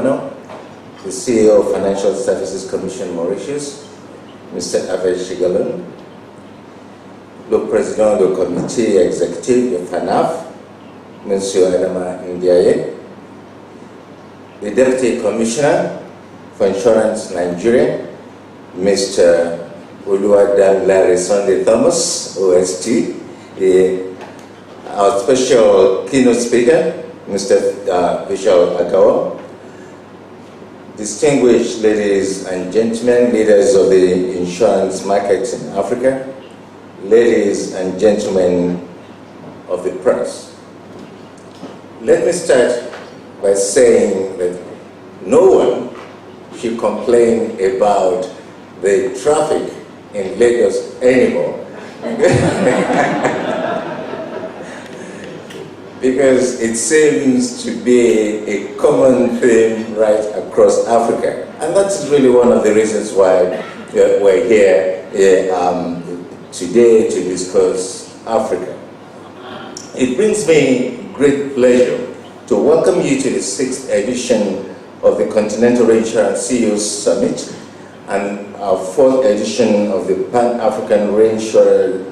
Governor, the CEO of Financial Services Commission Mauritius, Mr. Aved Shigalon, le Président du Comité Exécutif de FANAF, Monsieur Adama Ndiaye, the Deputy Commissioner for Insurance Nigeria, Mr. Oluwadamilare Sunday Thomas, OST, our special keynote speaker, Mr. Vishal Akawa, distinguished ladies and gentlemen, leaders of the insurance markets in Africa, ladies and gentlemen of the press. Let me start by saying that no one should complain about the traffic in Lagos anymore. Because it seems to be a common theme right across Africa. And that's really one of the reasons why we're here today to discuss Africa. It brings me great pleasure to welcome you to the 6th edition of the Continental Reinsurance CEOs Summit and our 4th edition of the Pan-African Reinsurance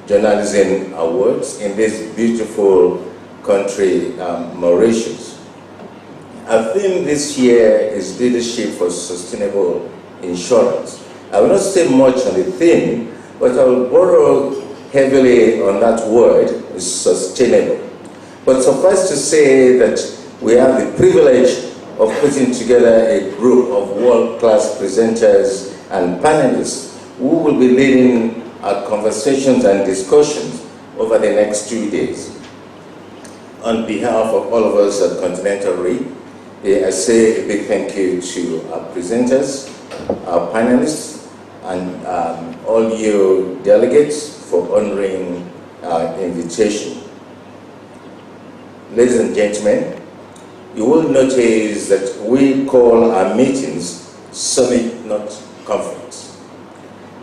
Journalism Awards in this beautiful country, Mauritius. Our theme this year is Leadership for Sustainable Insurance. I will not say much on the theme, but I will borrow heavily on that word, sustainable. But suffice to say that we have the privilege of putting together a group of world-class presenters and panelists who will be leading our conversations and discussions over the next 2 days. On behalf of all of us at Continental Re, I say a big thank you to our presenters, our panelists, and all you delegates for honoring our invitation. Ladies and gentlemen, you will notice that we call our meetings Summit, not Conference.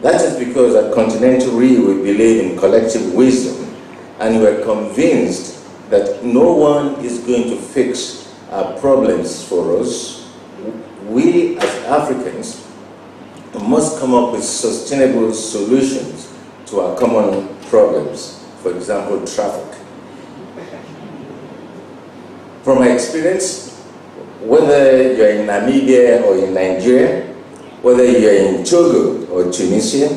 That is because at Continental Re we believe in collective wisdom, and we are convinced that no one is going to fix our problems for us. We as Africans must come up with sustainable solutions to our common problems, for example, traffic. From my experience, whether you're in Namibia or in Nigeria, whether you're in Togo or Tunisia,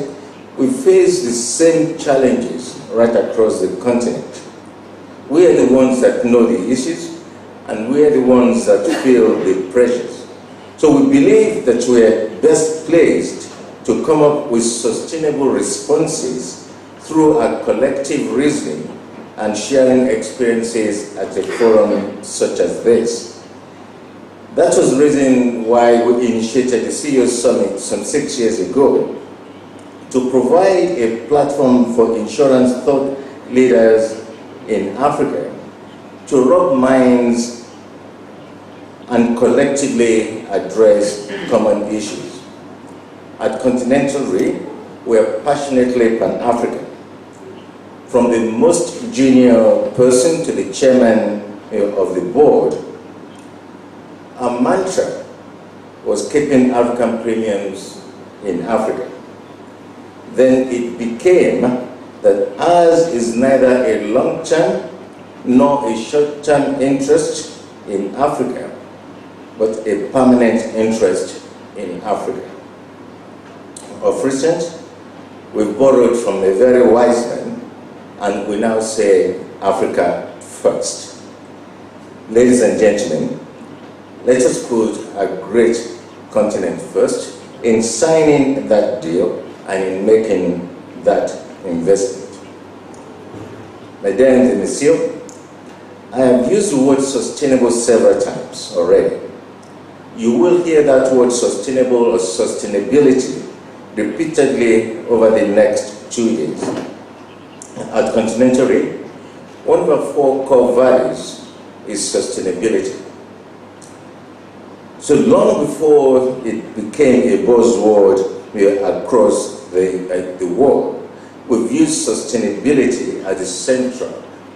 we face the same challenges right across the continent. We are the ones that know the issues, and we are the ones that feel the pressures. So we believe that we are best placed to come up with sustainable responses through our collective reasoning and sharing experiences at a forum such as this. That was the reason why we initiated the CEOs Summit some 6 years ago, to provide a platform for insurance thought leaders in Africa to rub minds and collectively address common issues. At Continental Re, we are passionately Pan-African. From the most junior person to the chairman of the board, our mantra was keeping African premiums in Africa. Then it became that ours is neither a long-term nor a short-term interest in Africa, but a permanent interest in Africa. Of recent, we've borrowed from a very wise man, and we now say Africa first. Ladies and gentlemen, let us put a great continent first in signing that deal and in making that investment. Mesdames et messieurs, I have used the word sustainable several times already. You will hear that word sustainable or sustainability repeatedly over the next 2 days. At Continental Re, one of our 4 core values is sustainability. So long before it became a buzzword across the world, we've used sustainability as a central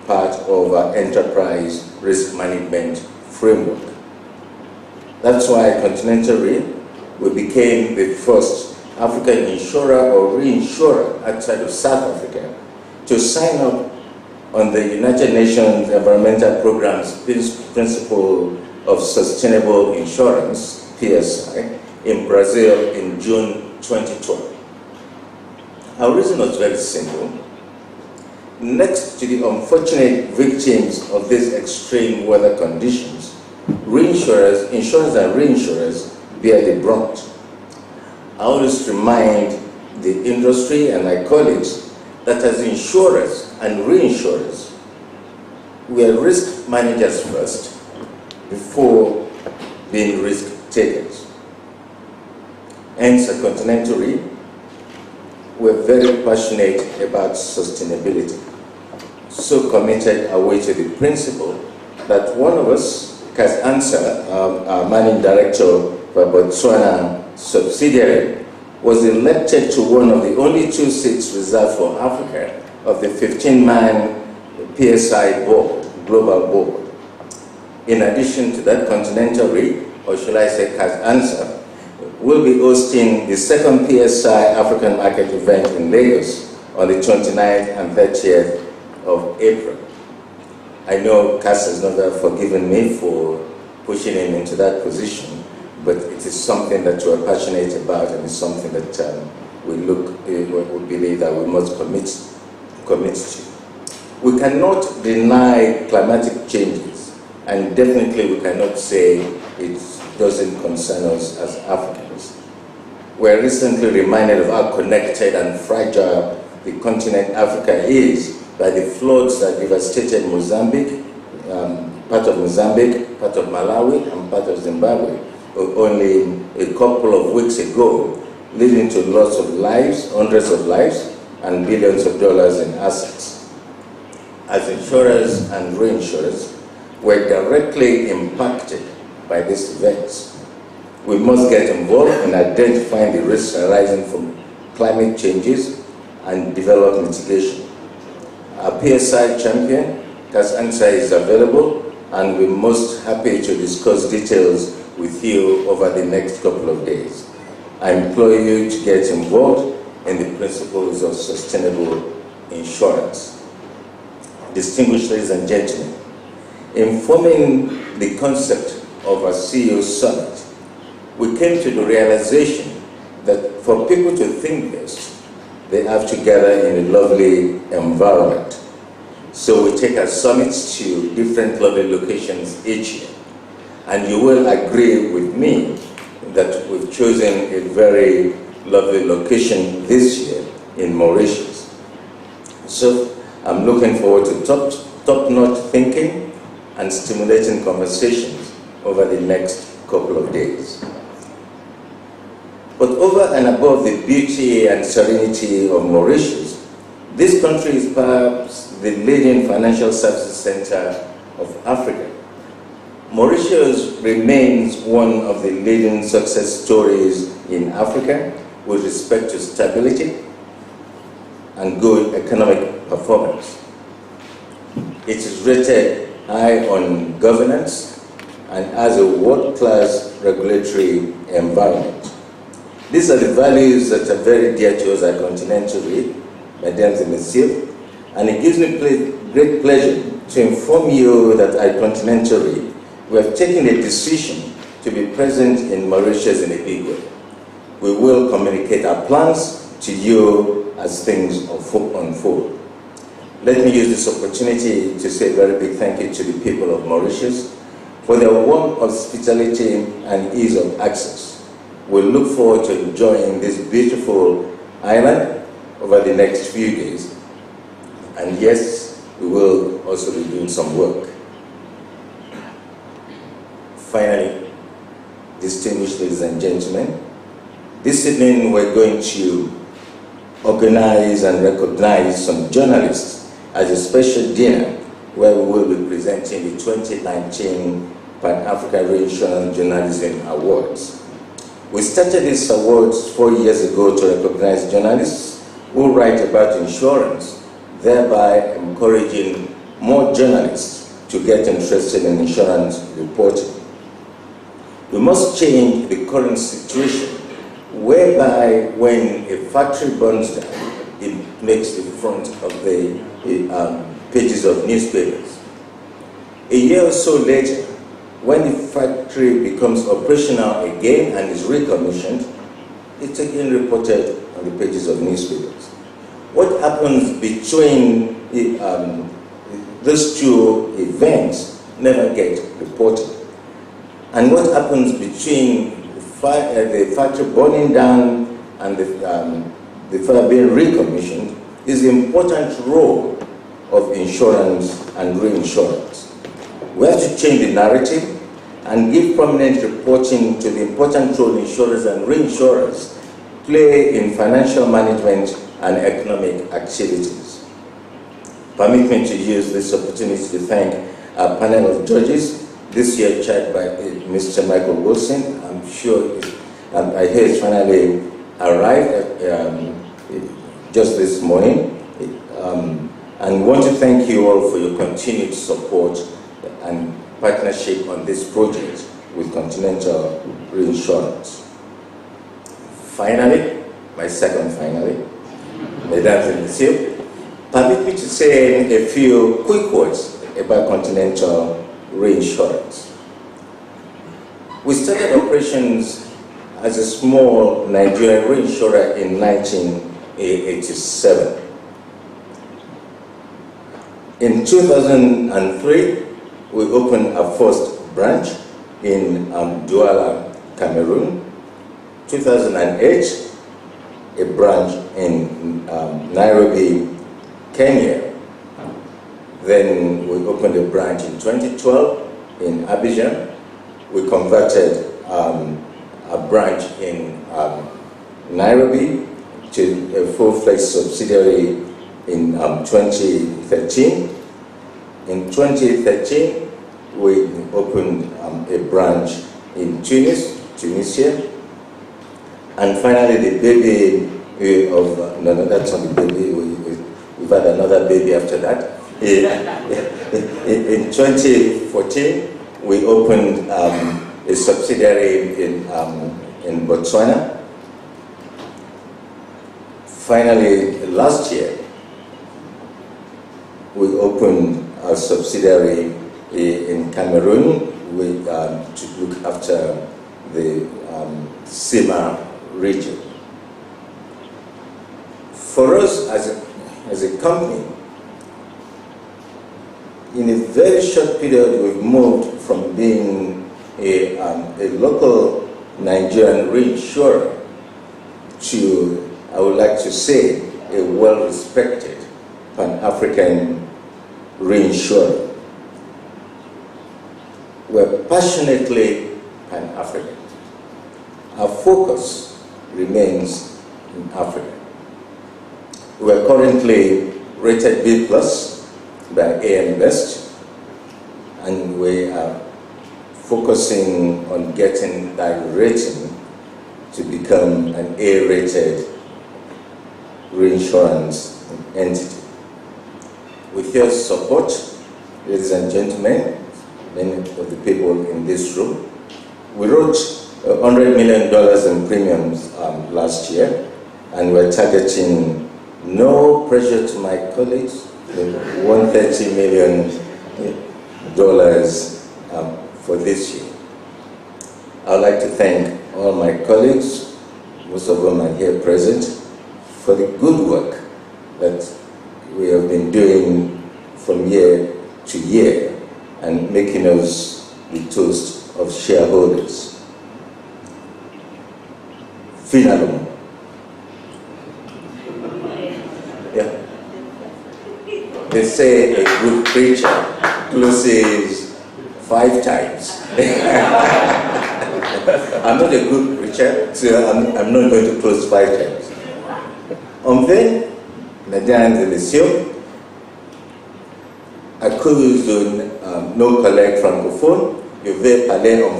part of our enterprise risk management framework. That's why Continental Re, we became the first African insurer or reinsurer outside of South Africa to sign up on the United Nations Environmental Programme's Principle of Sustainable Insurance, PSI, in Brazil in June 2012. Our reason was very simple. Next to the unfortunate victims of these extreme weather conditions, insurers and reinsurers bear the brunt. I always remind the industry and my colleagues that as insurers and reinsurers, we are risk managers first before being risk takers. Hence, at Continental Re, we're very passionate about sustainability. So committed are we to the principle that one of us, Kas Ansa, our managing director for Botswana subsidiary, was elected to one of the only 2 seats reserved for Africa of the 15-man PSI board, global board. In addition to that, Continental Re, or shall I say Kas Ansa, will be hosting the second PSI African Market event in Lagos on the 29th and 30th of April. I know Cas has never forgiven me for pushing him into that position, but it is something that we're passionate about, and it's something that we believe that we must commit to. We cannot deny climatic changes, and definitely we cannot say it doesn't concern us as Africans. We're recently reminded of how connected and fragile the continent Africa is by the floods that devastated Mozambique, part of Mozambique, part of Malawi, and part of Zimbabwe only a couple of weeks ago, leading to loss of lives, hundreds of lives, and billions of dollars in assets. As insurers and reinsurers, we're directly impacted by these events. We must get involved in identifying the risks arising from climate changes and develop mitigation. Our PSI champion, Kas Ansa, is available, and we're most happy to discuss details with you over the next couple of days. I implore you to get involved in the principles of sustainable insurance. Distinguished ladies and gentlemen, in forming the concept of our CEO Summit, we came to the realization that for people to think this, they have to gather in a lovely environment. So we take our summits to different lovely locations each year. And you will agree with me that we've chosen a very lovely location this year in Maurice. So I'm looking forward to top-notch thinking and stimulating conversations over the next couple of days. But over and above the beauty and serenity of Mauritius, this country is perhaps the leading financial services center of Africa. Mauritius remains one of the leading success stories in Africa with respect to stability and good economic performance. It is rated high on governance and has a world-class regulatory environment. These are the values that are very dear to us at Continental Re, mesdames et messieurs, and it gives me great pleasure to inform you that at Continental Re, we have taken a decision to be present in Mauritius in a big way. We will communicate our plans to you as things unfold. Let me use this opportunity to say a very big thank you to the people of Mauritius for their warm hospitality and ease of access. We look forward to enjoying this beautiful island over the next few days. And yes, we will also be doing some work. Finally, distinguished ladies and gentlemen, this evening we're going to organize and recognize some journalists as a special dinner where we will be presenting the 2019 Pan-African Reinsurance Journalism Awards. We started these awards 4 years ago to recognize journalists who write about insurance, thereby encouraging more journalists to get interested in insurance reporting. We must change the current situation whereby when a factory burns down, it makes the front of the pages of newspapers. A year or so later, when the factory becomes operational again and is recommissioned, it's again reported on the pages of newspapers. What happens between those two events never get reported. And what happens between the factory burning down and the fire being recommissioned is the important role of insurance and reinsurance. We have to change the narrative and give prominent reporting to the important role insurers and reinsurers play in financial management and economic activities. Permit me to use this opportunity to thank our panel of judges, this year chaired by Mr. Michael Wilson. I'm sure, I hear it's finally arrived just this morning. And want to thank you all for your continued support and partnership on this project with Continental Reinsurance. Finally, my second finally, mesdames et messieurs, permit me to say a few quick words about Continental Reinsurance. We started operations as a small Nigerian reinsurer in 1987. In 2003, we opened our first branch in Douala, Cameroon. 2008, a branch in Nairobi, Kenya. Then we opened a branch in 2012 in Abidjan. We converted a branch in Nairobi to a full-fledged subsidiary in 2013. In 2013, we opened a branch in Tunisia. And finally, the baby of, no, that's not the baby, we've had another baby after that. In 2014, we opened a subsidiary in Botswana. Finally, last year, we opened a subsidiary in Cameroon to look after the Sima region. For us as a company, in a very short period, we've moved from being a local Nigerian reinsurer to, I would like to say, a well-respected Pan-African reinsurer. We're passionately Pan-African. Our focus remains in Africa. We're currently rated B+ by AM Best, and we are focusing on getting that rating to become an A-rated reinsurance entity. With your support, ladies and gentlemen, many of the people in this room, we wrote $100 million in premiums last year, and we're targeting, no pressure to my colleagues, $130 million for this year. I'd like to thank all my colleagues, most of them are here present, for the good work that we have been doing from year to year and making us the toast of shareholders. Finalement. Yeah. They say a good preacher closes 5 times. I'm not a good preacher, so I'm not going to close 5 times. Enfin, mesdames et messieurs, à cause de nos collègues francophones, je vais parler un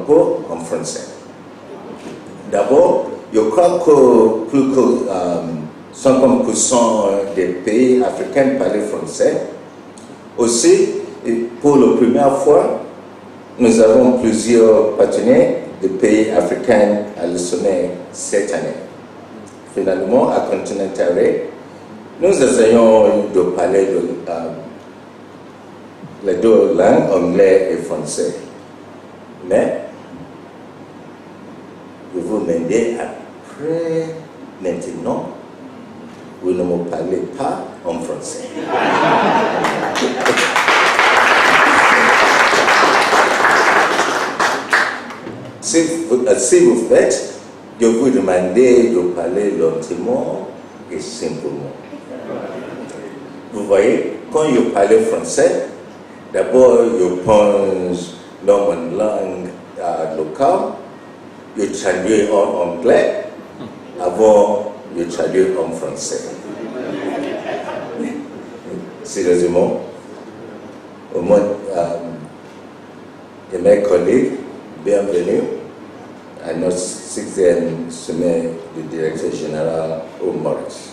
peu en français. D'abord, je crois que plus que 50% des pays africains parlent français. Aussi, pour la première fois, Nous avons plusieurs partenaires de pays africains à le sommet cette année. Finalement, à Continental Ray, nous essayons de parler les deux langues, anglais et français. Mais, je vous demandez après, maintenant, vous ne me parlez pas en français. Si vous faites, je vous demandais de parler lentement et simplement. Vous voyez, quand je parle français, d'abord je pense dans mon langue locale, je traduis en anglais, avant je traduis en français. Sérieusement, au moins, et mes collègues, bienvenue à notre 6e sommet du directeur général au Maurice.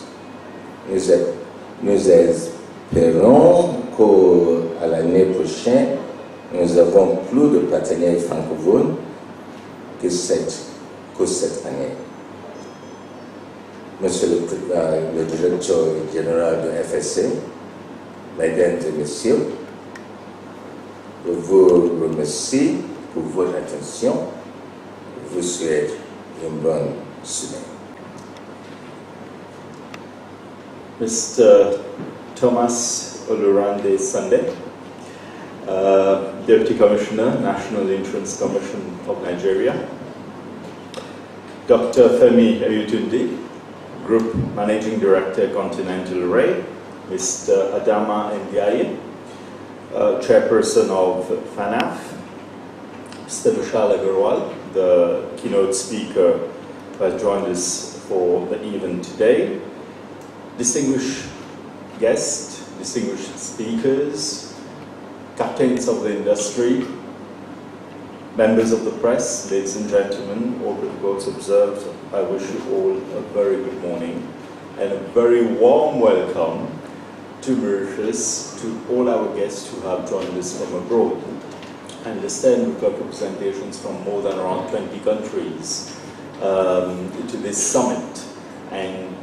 Nous espérons qu'à l'année prochaine, nous avons plus de partenaires francophones que cette année. Monsieur le directeur général de FSC, mesdames et messieurs, je vous remercie pour votre attention. Je vous souhaite une bonne semaine. Mr. Thomas Olurande Sunday, Deputy Commissioner, National Insurance Commission of Nigeria. Dr. Femi Ayutunde, Group Managing Director, Continental Ray. Mr. Adama Ndiaye, Chairperson of FANAF. Mr. Vishal Agarwal, the keynote speaker who has joined us for the event today. Distinguished guests, distinguished speakers, captains of the industry, members of the press, ladies and gentlemen, all protocols observed, I wish you all a very good morning and a very warm welcome to Mauritius, to all our guests who have joined us from abroad. I understand we've got representations from more than around 20 countries to this summit. And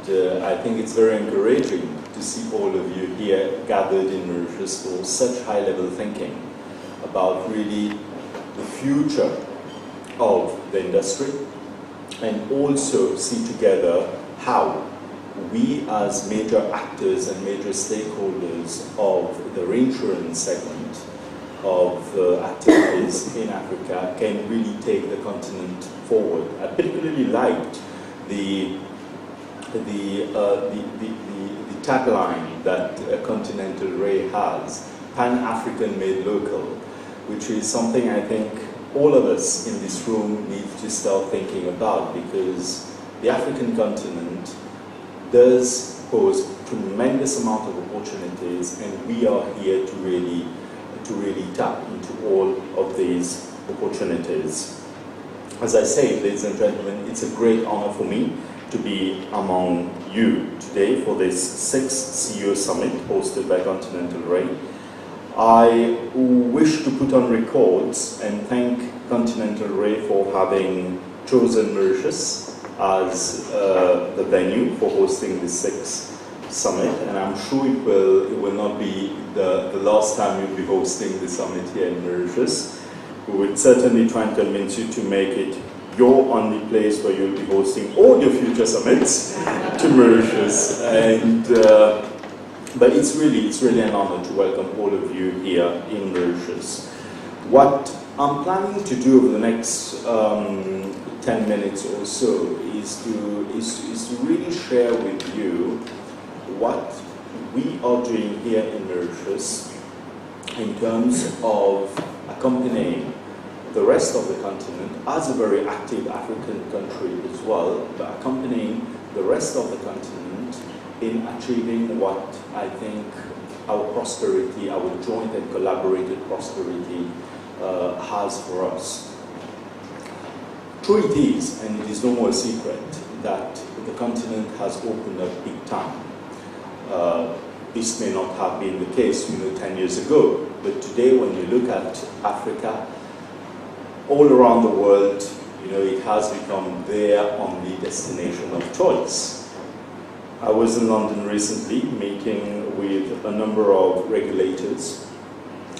I think it's very encouraging to see all of you here gathered in Mauritius for such high-level thinking about really the future of the industry, and also see together how we as major actors and major stakeholders of the reinsurance segment of activities in Africa can really take the continent forward. I particularly liked the tagline that Continental Ray has, Pan-African made local, which is something I think all of us in this room need to start thinking about, because the African continent does pose tremendous amount of opportunities, and we are here to really tap into all of these opportunities. As I say, ladies and gentlemen, it's a great honor for me to be among you today for this 6th CEO Summit hosted by Continental Ray. I wish to put on records and thank Continental Ray for having chosen Mauritius as the venue for hosting the 6th Summit, and I'm sure it will not be the last time you'll be hosting the summit here in Mauritius. We would certainly try and convince you to make it your only place where you'll be hosting all your future summits to Mauritius. And but it's really an honor to welcome all of you here in Mauritius. What I'm planning to do over the next 10 minutes or so is to really share with you what we are doing here in Mauritius in terms of accompanying the rest of the continent as a very active African country as well, but accompanying the rest of the continent in achieving what I think our prosperity, our joint and collaborated prosperity has for us. True it is, and it is no more a secret, that the continent has opened up big time. This may not have been the case 10 years ago, but today when you look at Africa, all around the world, it has become their only destination of choice. I was in London recently meeting with a number of regulators,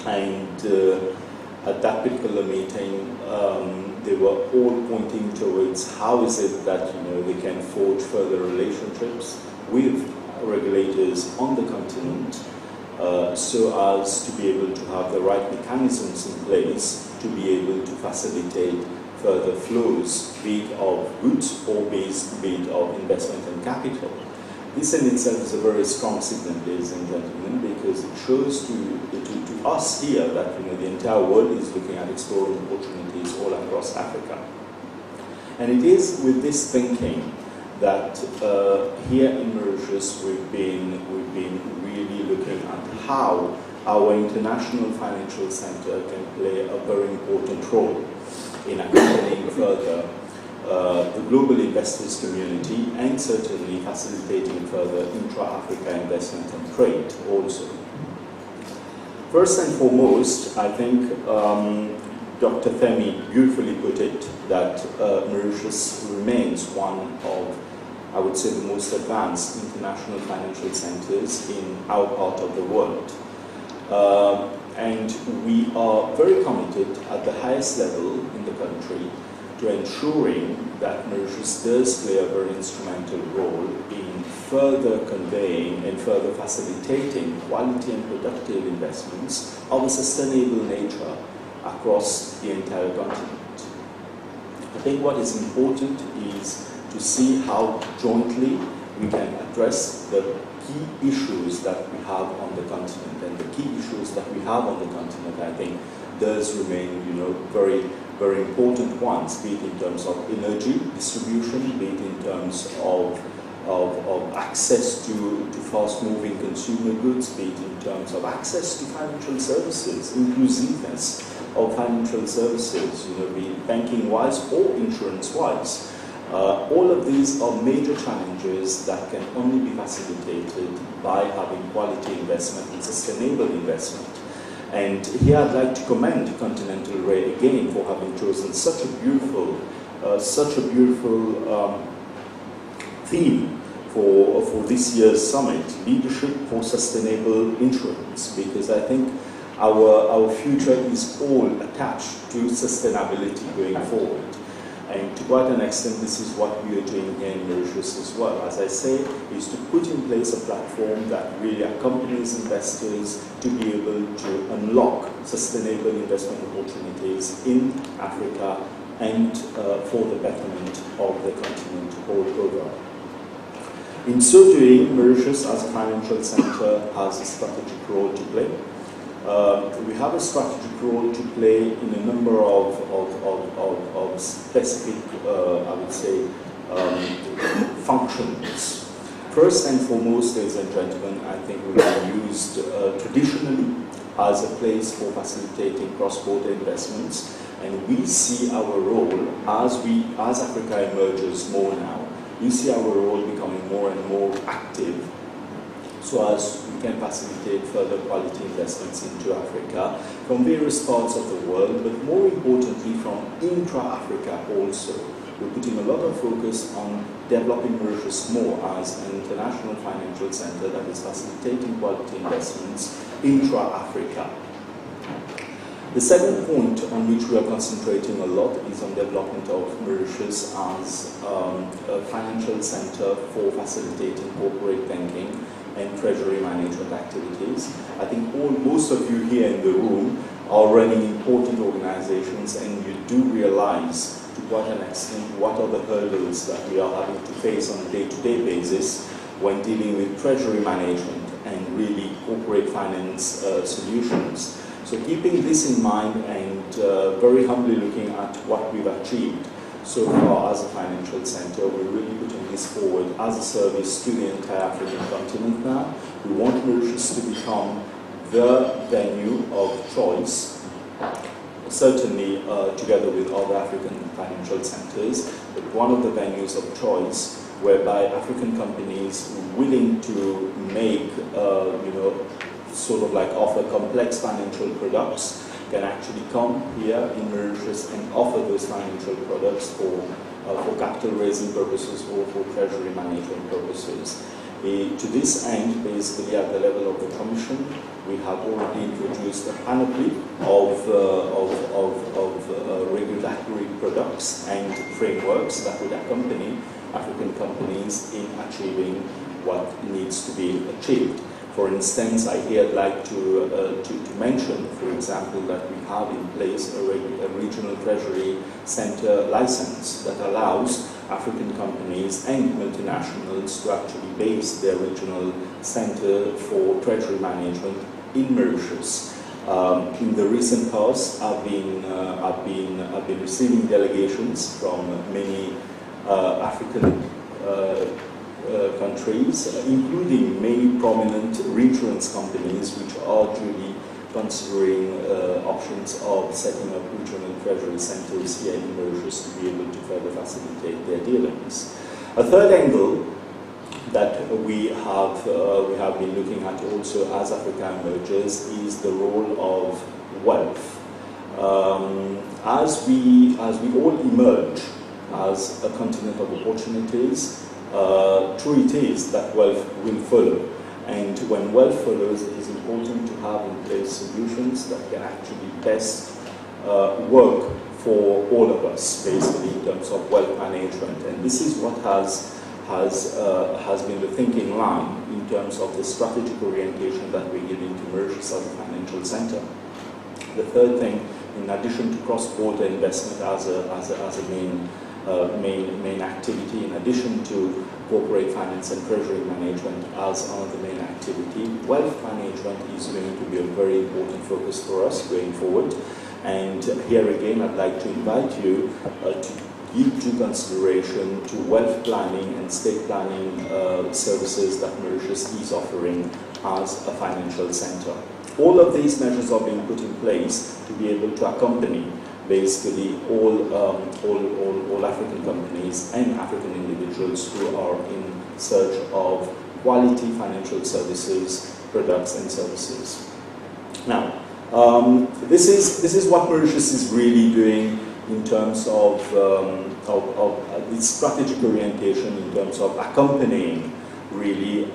and at that particular meeting, they were all pointing towards how is it that they can forge further relationships with regulators on the continent, so as to be able to have the right mechanisms in place to be able to facilitate further flows, be it of goods or be it of investment and capital. This in itself is a very strong signal, ladies and gentlemen, because it shows to us here that the entire world is looking at exploring opportunities all across Africa. And it is with this thinking that here in Mauritius we've been really looking at how our international financial center can play a very important role in accompanying further the global investors community and certainly facilitating further intra-Africa investment and trade also. First and foremost, I think Dr. Femi beautifully put it that Mauritius remains one of, I would say, the most advanced international financial centers in our part of the world. And we are very committed at the highest level in the country to ensuring that Mauritius does play a very instrumental role in further conveying and further facilitating quality and productive investments of a sustainable nature across the entire continent. I think what is important is to see how jointly we can address the key issues that we have on the continent. And the key issues that we have on the continent, I think, does remain, very, very important ones, be it in terms of energy distribution, be it in terms of access to fast-moving consumer goods, be it in terms of access to financial services, inclusiveness of financial services, be it banking-wise or insurance-wise. All of these are major challenges that can only be facilitated by having quality investment and sustainable investment. And here I'd like to commend Continental Ray again for having chosen such a beautiful theme for this year's summit, Leadership for Sustainable Insurance, because I think our future is all attached to sustainability going forward. And to quite an extent, this is what we are doing here in Mauritius as well. As I say, is to put in place a platform that really accompanies investors to be able to unlock sustainable investment opportunities in Africa and for the betterment of the continent all over. In so doing, Mauritius as a financial center has a strategic role to play. We have a strategic role to play in a number of specific, I would say, functions. First and foremost, ladies and gentlemen, I think we are used traditionally as a place for facilitating cross-border investments, and we see our role as Africa emerges more now. We see our role becoming more and more active, so as we can facilitate further quality investments into Africa from various parts of the world, but more importantly from intra-Africa also. We're putting a lot of focus on developing Mauritius more as an international financial center that is facilitating quality investments intra-Africa. The second point on which we are concentrating a lot is on development of Mauritius as a financial center for facilitating corporate banking and treasury management activities. I think most of you here in the room are running important organizations, and you do realize to quite an extent what are the hurdles that we are having to face on a day-to-day basis when dealing with treasury management and really corporate finance solutions. So keeping this in mind and very humbly looking at what we've achieved so far as a financial center, we're really putting this forward as a service to the entire African continent now. We want Mauritius to become the venue of choice, certainly together with other African financial centers, but one of the venues of choice whereby African companies willing to make, sort of like offer complex financial products can actually come here in Mauritius and offer those financial products for capital raising purposes or for treasury management purposes. To this end, basically at the level of the Commission, we have already introduced a panoply of regulatory products and frameworks that would accompany African companies in achieving what needs to be achieved. For instance, I here would like to mention, for example, that we have in place a regional treasury center license that allows African companies and multinationals to actually base their regional center for treasury management in Mauritius. In the recent past, I've been receiving delegations from many African countries, including many prominent reinsurance companies which are duly considering options of setting up regional treasury centers here in Mauritius to be able to further facilitate their dealings. A third angle that we have been looking at also as Africa emerges is the role of wealth. As we all emerge as a continent of opportunities, true it is that wealth will follow. And when wealth follows, it is important to have in place solutions that can actually best work for all of us, basically in terms of wealth management. And this is what has been the thinking line in terms of the strategic orientation that we're giving to Mauritius as a financial center. The third thing, in addition to cross-border investment as a main activity, in addition to corporate finance and treasury management as another main activity, wealth management is going to be a very important focus for us going forward. And here again, I'd like to invite you to give due consideration to wealth planning and estate planning services that Mauritius is offering as a financial center. All of these measures are being put in place to be able to accompany basically all African companies and African individuals who are in search of quality financial services, products and services. Now, this is what Mauritius is really doing in terms of its strategic orientation, in terms of accompanying really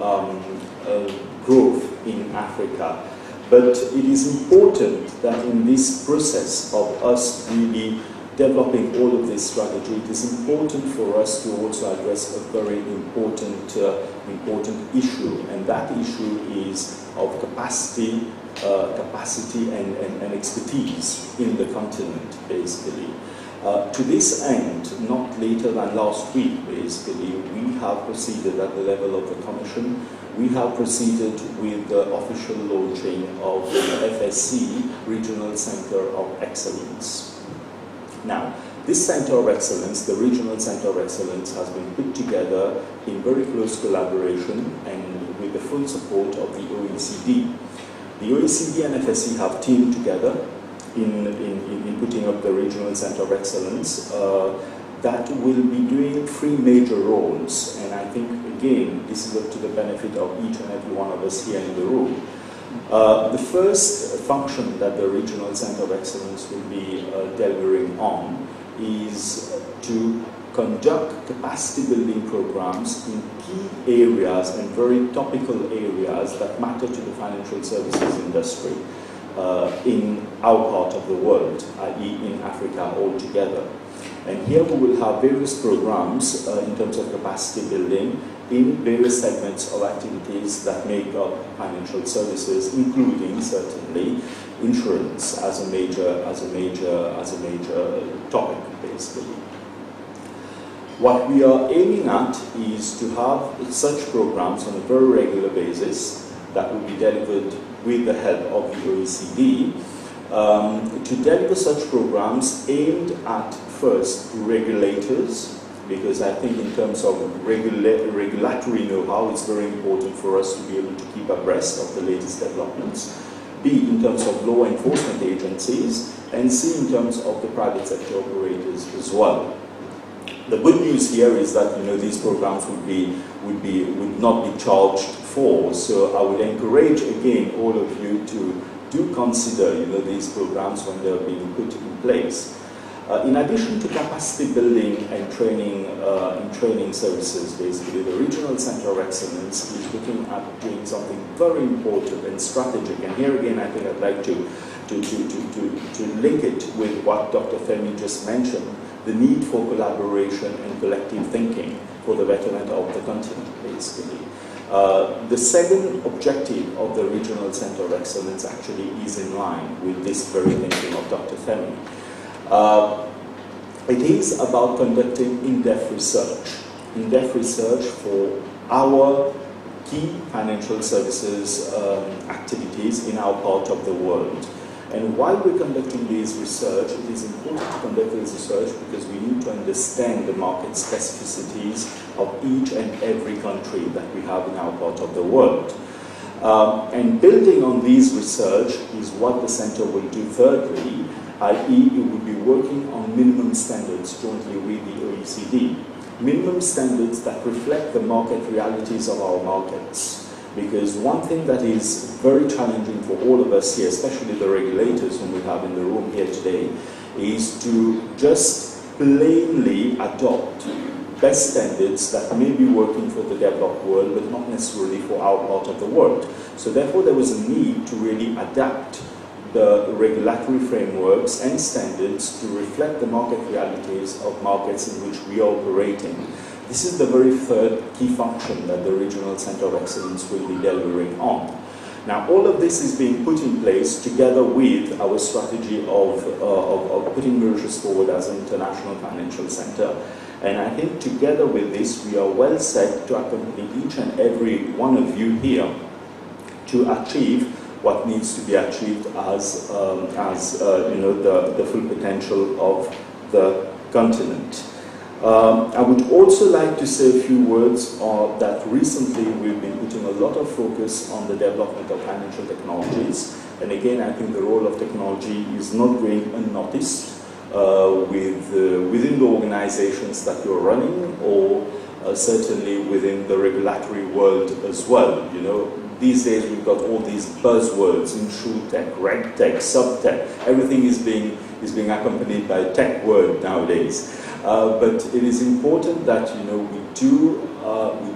growth in Africa. But it is important that in this process of us really developing all of this strategy, it is important for us to also address a very important issue, and that issue is of capacity and expertise in the continent, basically. To this end, not later than last week, basically, we have proceeded at the level of the Commission. We have proceeded with the official launching of the FSC Regional Center of Excellence. Now, this Center of Excellence, the Regional Center of Excellence, has been put together in very close collaboration and with the full support of the OECD. The OECD and FSC have teamed together in putting up the Regional Center of Excellence that will be doing three major roles. And I think, again, this is up to the benefit of each and every one of us here in the room. The first function that the Regional Center of Excellence will be delivering on is to conduct capacity building programs in key areas and very topical areas that matter to the financial services industry in our part of the world, i.e. in Africa altogether. And here we will have various programs in terms of capacity building in various segments of activities that make up financial services, including certainly insurance as a major topic, basically. What we are aiming at is to have such programs on a very regular basis that will be delivered with the help of the OECD, to deliver such programs aimed at first regulators, because I think in terms of regulatory know-how, it's very important for us to be able to keep abreast of the latest developments, B, in terms of law enforcement agencies, and C, in terms of the private sector operators as well. The good news here is that these programs would not be charged for, so I would encourage again all of you to do consider, you know, these programs when they're being put in place. In addition to capacity building and training services, basically, the Regional Center of Excellence is looking at doing something very important and strategic. And here again, I think I'd like to link it with what Dr. Femi just mentioned, the need for collaboration and collective thinking for the betterment of the continent, basically. The second objective of the Regional Center of Excellence actually is in line with this very thinking of Dr. Femi. It is about conducting in-depth research for our key financial services activities in our part of the world. And while we're conducting this research, it is important to conduct this research because we need to understand the market specificities of each and every country that we have in our part of the world. And building on this research is what the center will do thirdly, i.e. it will be working on minimum standards jointly with the OECD. Minimum standards that reflect the market realities of our markets. Because one thing that is very challenging for all of us here, especially the regulators whom we have in the room here today, is to just plainly adopt best standards that may be working for the developed world, but not necessarily for our part of the world. So therefore there was a need to really adapt the regulatory frameworks and standards to reflect the market realities of markets in which we are operating. This is the very third key function that the Regional Center of Excellence will be delivering on. Now, all of this is being put in place together with our strategy of putting Mauritius forward as an international financial center. And I think together with this, we are well set to accompany each and every one of you here to achieve what needs to be achieved as you know, the full potential of the continent. I would also like to say a few words that recently we've been putting a lot of focus on the development of financial technologies. And again, I think the role of technology is not going unnoticed within the organizations that you're running, or certainly within the regulatory world as well. You know, these days we've got all these buzzwords: insurtech, regtech, subtech. Everything is being accompanied by a tech word nowadays. But it is important that, you know, we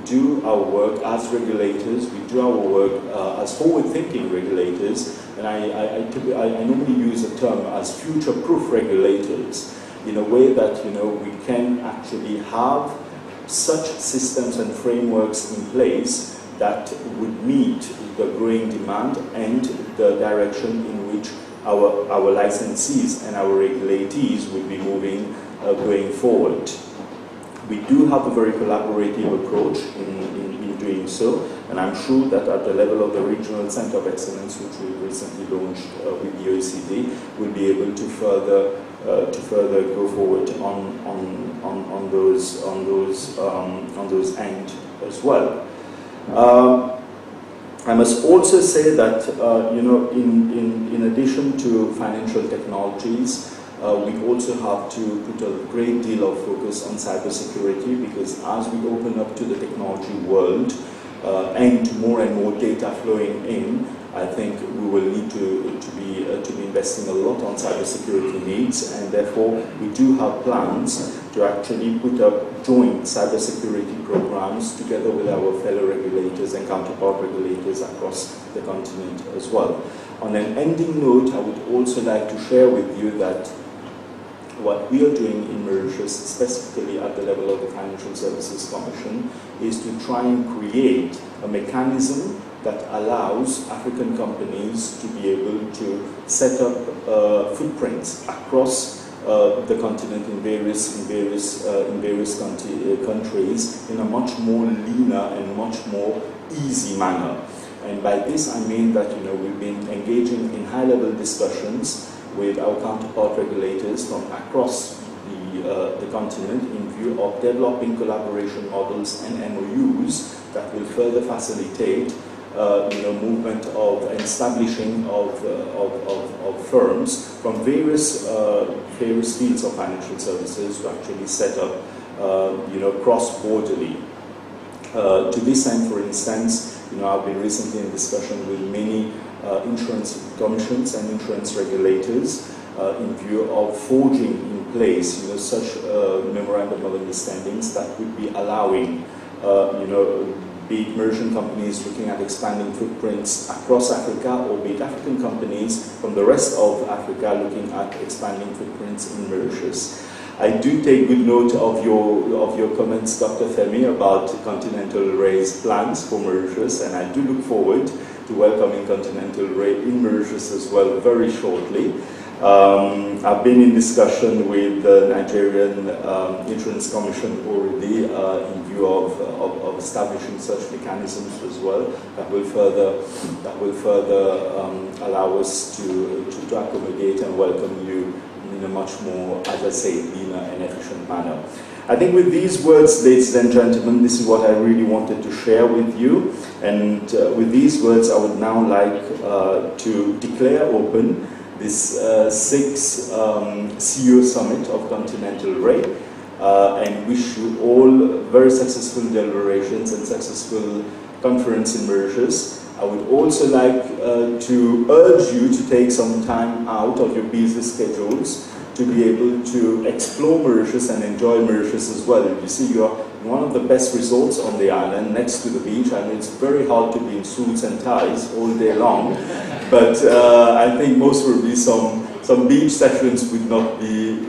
do our work as regulators, we do our work as forward-thinking regulators, and I normally use a term as future-proof regulators, in a way that, you know, we can actually have such systems and frameworks in place that would meet the growing demand and the direction in which our licensees and our regulatees would be moving going forward. We do have a very collaborative approach in doing so, and I'm sure that at the level of the Regional Center of Excellence, which we recently launched with the OECD, we'll be able to further go forward on those ends as well. I must also say that you know, in addition to financial technologies, we also have to put a great deal of focus on cybersecurity, because as we open up to the technology world and more data flowing in, I think we will need to be investing a lot on cybersecurity needs, and therefore we do have plans to actually put up joint cybersecurity programs together with our fellow regulators and counterpart regulators across the continent as well. On an ending note, I would also like to share with you that what we are doing in Mauritius, specifically at the level of the Financial Services Commission, is to try and create a mechanism that allows African companies to be able to set up footprints across the continent in various countries in a much more leaner and much more easy manner. And by this I mean that, you know, we've been engaging in high-level discussions with our counterpart regulators from across the continent in view of developing collaboration models and MOUs that will further facilitate you know, movement of and establishing of firms from various fields of financial services to actually set up you know, cross-borderly. To this end, for instance, you know, I've been recently in discussion with many insurance commissions and insurance regulators in view of forging in place, such memorandum of understandings that would be allowing, be it merchant companies looking at expanding footprints across Africa, or be it African companies from the rest of Africa looking at expanding footprints in Mauritius. I do take good note of your comments, Dr. Femi, about Continental Ray's plans for Mauritius, and I do look forward to welcoming Continental Ray in Mauritius as well very shortly. I've been in discussion with the Nigerian Insurance Commission already in view of establishing such mechanisms as well that will further allow us to accommodate and welcome you in a much more, as I say, leaner and efficient manner. I think with these words, ladies and gentlemen, this is what I really wanted to share with you. And with these words, I would now like to declare open this 6th CEO Summit of Continental Ray, and wish you all very successful deliberations and successful conference in Mauritius. I would also like to urge you to take some time out of your busy schedules to be able to explore Mauritius and enjoy Mauritius as well. You see, you are in one of the best resorts on the island, next to the beach. I mean, it's very hard to be in suits and ties all day long, but I think most probably some beach sessions would not be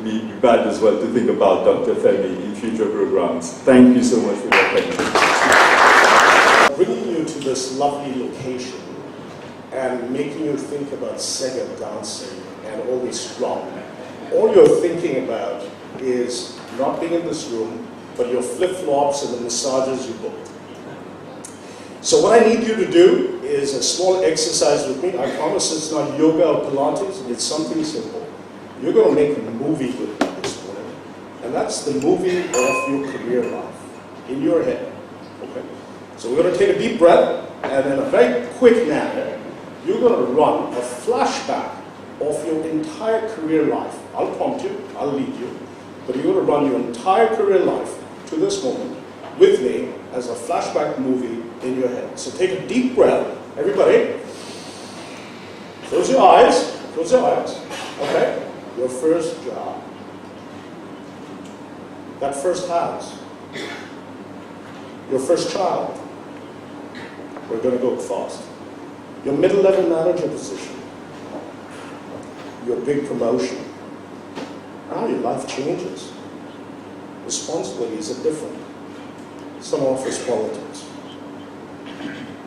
bad as well to think about, Dr. Femi, in future programs. Thank you so much for your attention. Bringing you to this lovely location and making you think about Sega dancing and all this drum. All you're thinking about is not being in this room, but your flip-flops and the massages you booked. So what I need you to do is a small exercise with me. I promise it's not yoga or Pilates, it's something simple. You're going to make a movie with me this morning, and that's the movie of your career life, in your head. Okay? So we're going to take a deep breath, and in a very quick manner, you're going to run a flashback of your entire career life. I'll prompt you, I'll lead you, but you're going to run your entire career life to this moment with me as a flashback movie in your head. So take a deep breath, everybody. Close your eyes, okay? Your first job, that first house, your first child. We're going to go fast. Your middle-level manager position, your big promotion. Now your life changes. Responsibilities are different. Some office politics,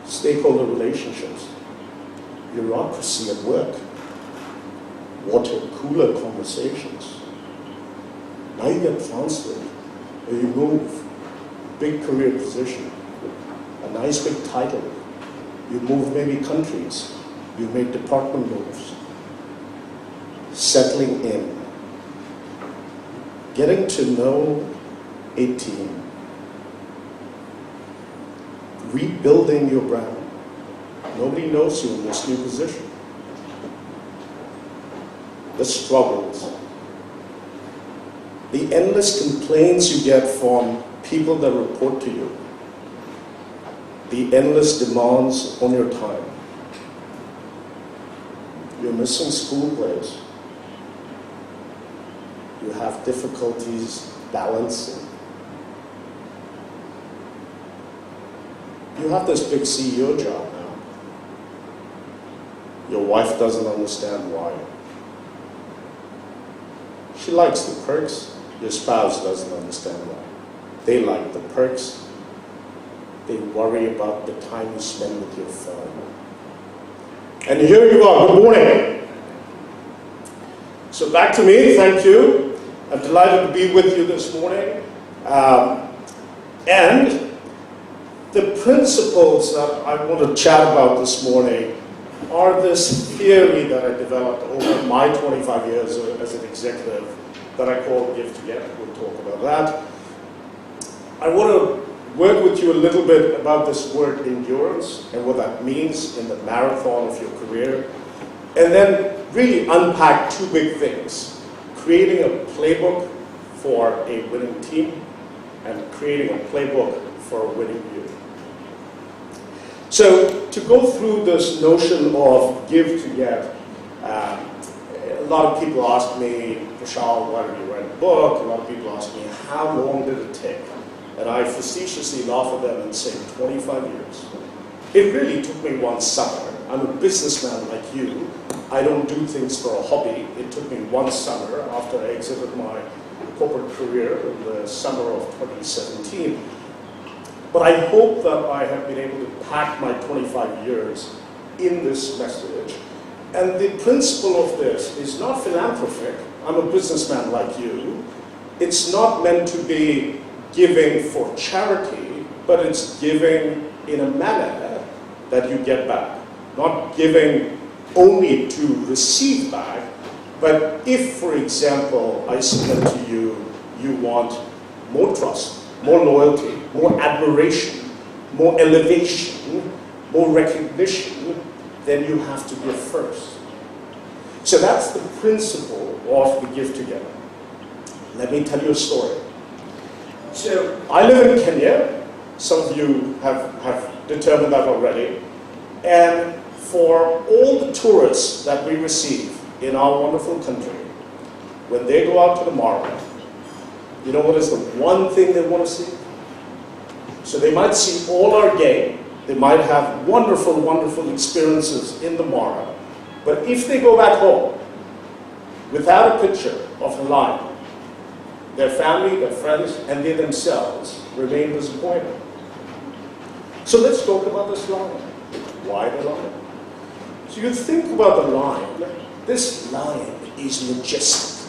stakeholder relationships, bureaucracy at work, water cooler conversations. Now you get transferred, or you move, big career position, a nice big title. You move maybe countries, you make department moves. Settling in, getting to know a team, rebuilding your brand. Nobody knows you in this new position. The struggles, the endless complaints you get from people that report to you, the endless demands on your time. You're missing school plays. You have difficulties balancing. You have this big CEO job now. Your wife doesn't understand why. She likes the perks. Your spouse doesn't understand why. They like the perks. They worry about the time you spend with your family. And here you are. Good morning. So back to me. Thank you. I'm delighted to be with you this morning. And the principles that I want to chat about this morning are this theory that I developed over my 25 years as an executive that I call Give Together. We'll talk about that. I want to work with you a little bit about this word endurance and what that means in the marathon of your career. And then really unpack two big things. Creating a playbook for a winning team and creating a playbook for a winning you. So to go through this notion of give to get, a lot of people ask me, Vishal, why did you write a book? A lot of people ask me, how long did it take? And I facetiously laugh at them and say, 25 years. It really took me one summer. I'm a businessman like you. I don't do things for a hobby. It took me one summer after I exited my corporate career in the summer of 2017. But I hope that I have been able to pack my 25 years in this message. And the principle of this is not philanthropic. I'm a businessman like you. It's not meant to be giving for charity, but it's giving in a manner that you get back. Not giving only to receive back, but if, for example, I submit to you, you want more trust, more loyalty, more admiration, more elevation, more recognition, then you have to give first. So that's the principle of the give together. Let me tell you a story. So I live in Kenya. Some of you have determined that already. And for all the tourists that we receive in our wonderful country, when they go out to the Mara, you know what is the one thing they want to see? So they might see all our game, they might have wonderful, wonderful experiences in the Mara, but if they go back home without a picture of a lion, their family, their friends, and they themselves remain disappointed. So let's talk about this lion. Why the lion? So you think about the lion. This lion is majestic.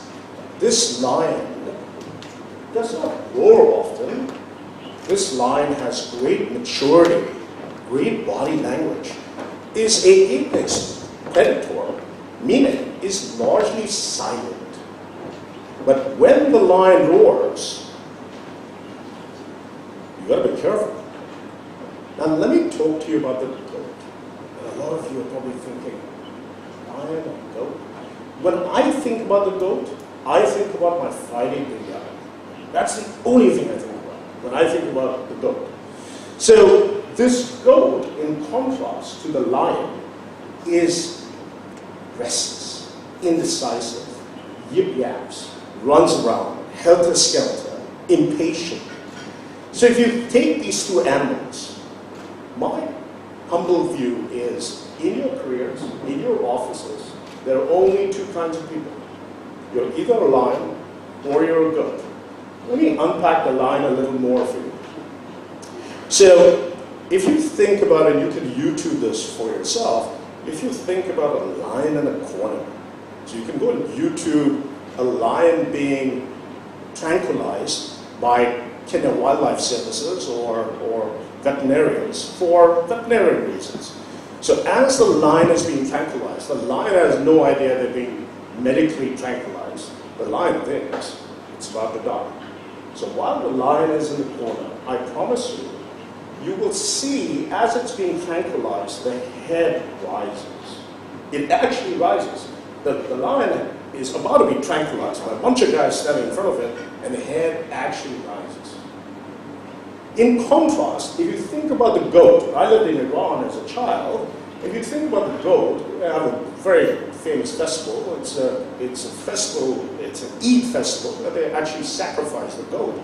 This lion does not roar often. This lion has great maturity, great body language, is an apex predator, meaning is largely silent. But when the lion roars, you got to be careful. Now let me talk to you about the goat. And a lot of you are probably thinking, lion or goat? When I think about the goat, I think about my Friday biryani. That's the only thing I think about when I think about the goat. So this goat, in contrast to the lion, is restless, indecisive, yip-yaps, runs around, helter-skelter, impatient. So if you take these two animals, my humble view is, in your careers, in your offices, there are only two kinds of people. You're either a lion or you're a goat. Let me unpack the lion a little more for you. So if you think about it, and you can YouTube this for yourself, if you think about a lion in a corner, so you can go and YouTube a lion being tranquilized by Kenya Wildlife Services or veterinarians for veterinarian reasons. So as the lion is being tranquilized, the lion has no idea they're being medically tranquilized. The lion thinks it's about to die. So while the lion is in the corner, I promise you, you will see as it's being tranquilized, the head rises. It actually rises. The lion is about to be tranquilized by a bunch of guys standing in front of it, and the head actually rises. In contrast, if you think about the goat, I lived in Iran as a child. If you think about the goat, we have a very famous festival. It's a festival, it's an Eid festival, where they actually sacrifice the goat.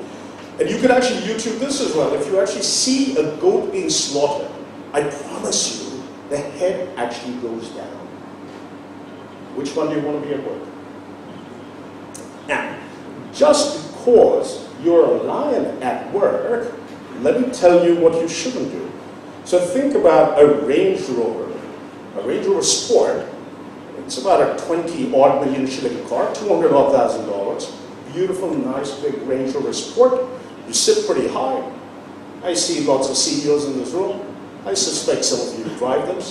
And you can actually YouTube this as well. If you actually see a goat being slaughtered, I promise you, the head actually goes down. Which one do you want to be at work? Now, just because you're a lion at work, let me tell you what you shouldn't do. So think about a Range Rover Sport. It's about a 20-odd million shilling car, $200,000. Beautiful, nice, big Range Rover Sport. You sit pretty high. I see lots of CEOs in this room. I suspect some of you drive them.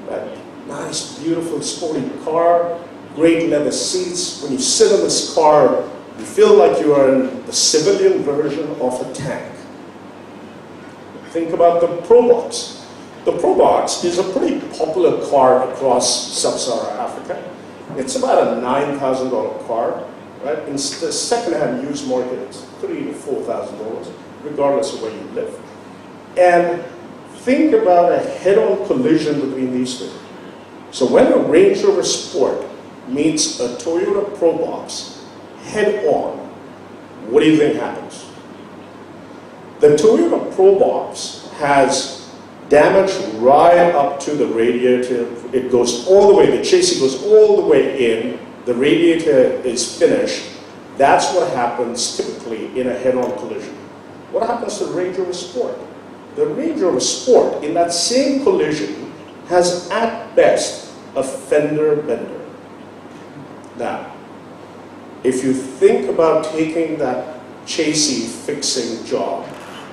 That nice, beautiful, sporty car, great leather seats. When you sit in this car, you feel like you are in the civilian version of a tank. Think about the Probox. The Probox is a pretty popular car across sub-Saharan Africa. It's about a $9,000 car, right? In the second-hand used market, it's $3,000 to $4,000, regardless of where you live. And think about a head-on collision between these two. So when a Range Rover Sport meets a Toyota Probox head-on, what do you think happens? The Toyota Probox has damage right up to the radiator. It goes all the way, the chassis goes all the way in, the radiator is finished. That's what happens typically in a head-on collision. What happens to the Range Rover Sport? The Range Rover Sport, in that same collision, has at best a fender bender. Now, if you think about taking that chassis fixing job,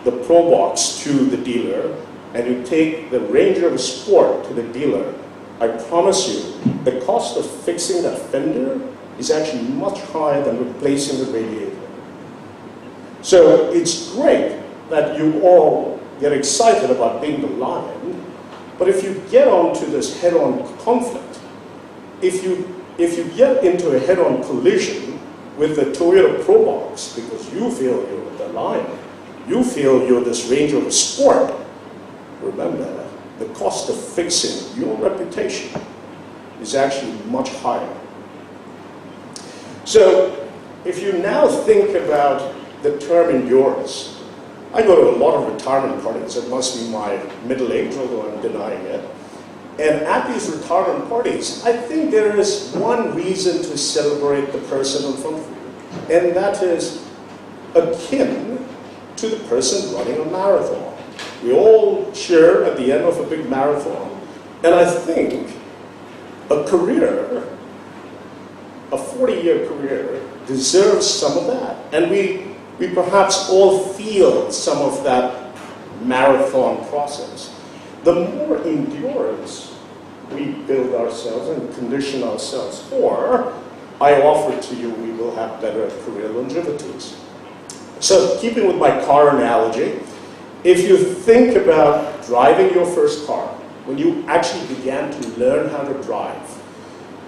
the Probox to the dealer, and you take the Range Rover Sport to the dealer, I promise you, the cost of fixing that fender is actually much higher than replacing the radiator. So it's great that you all get excited about being the lion, but if you get onto this head-on conflict, if you get into a head-on collision with the Toyota Probox because you feel you're the lion, you feel you're this Range Rover Sport, remember, the cost of fixing your reputation is actually much higher. So if you now think about the term endurance, I go to a lot of retirement parties. It must be my middle age, although I'm denying it. And at these retirement parties, I think there is one reason to celebrate the person in front of you, and that is akin to the person running a marathon. We all cheer at the end of a big marathon, and I think a career, a 40-year career, deserves some of that. And we perhaps all feel some of that marathon process. The more endurance we build ourselves and condition ourselves for, I offer to you, we will have better career longevities. So keeping with my car analogy, if you think about driving your first car, when you actually began to learn how to drive,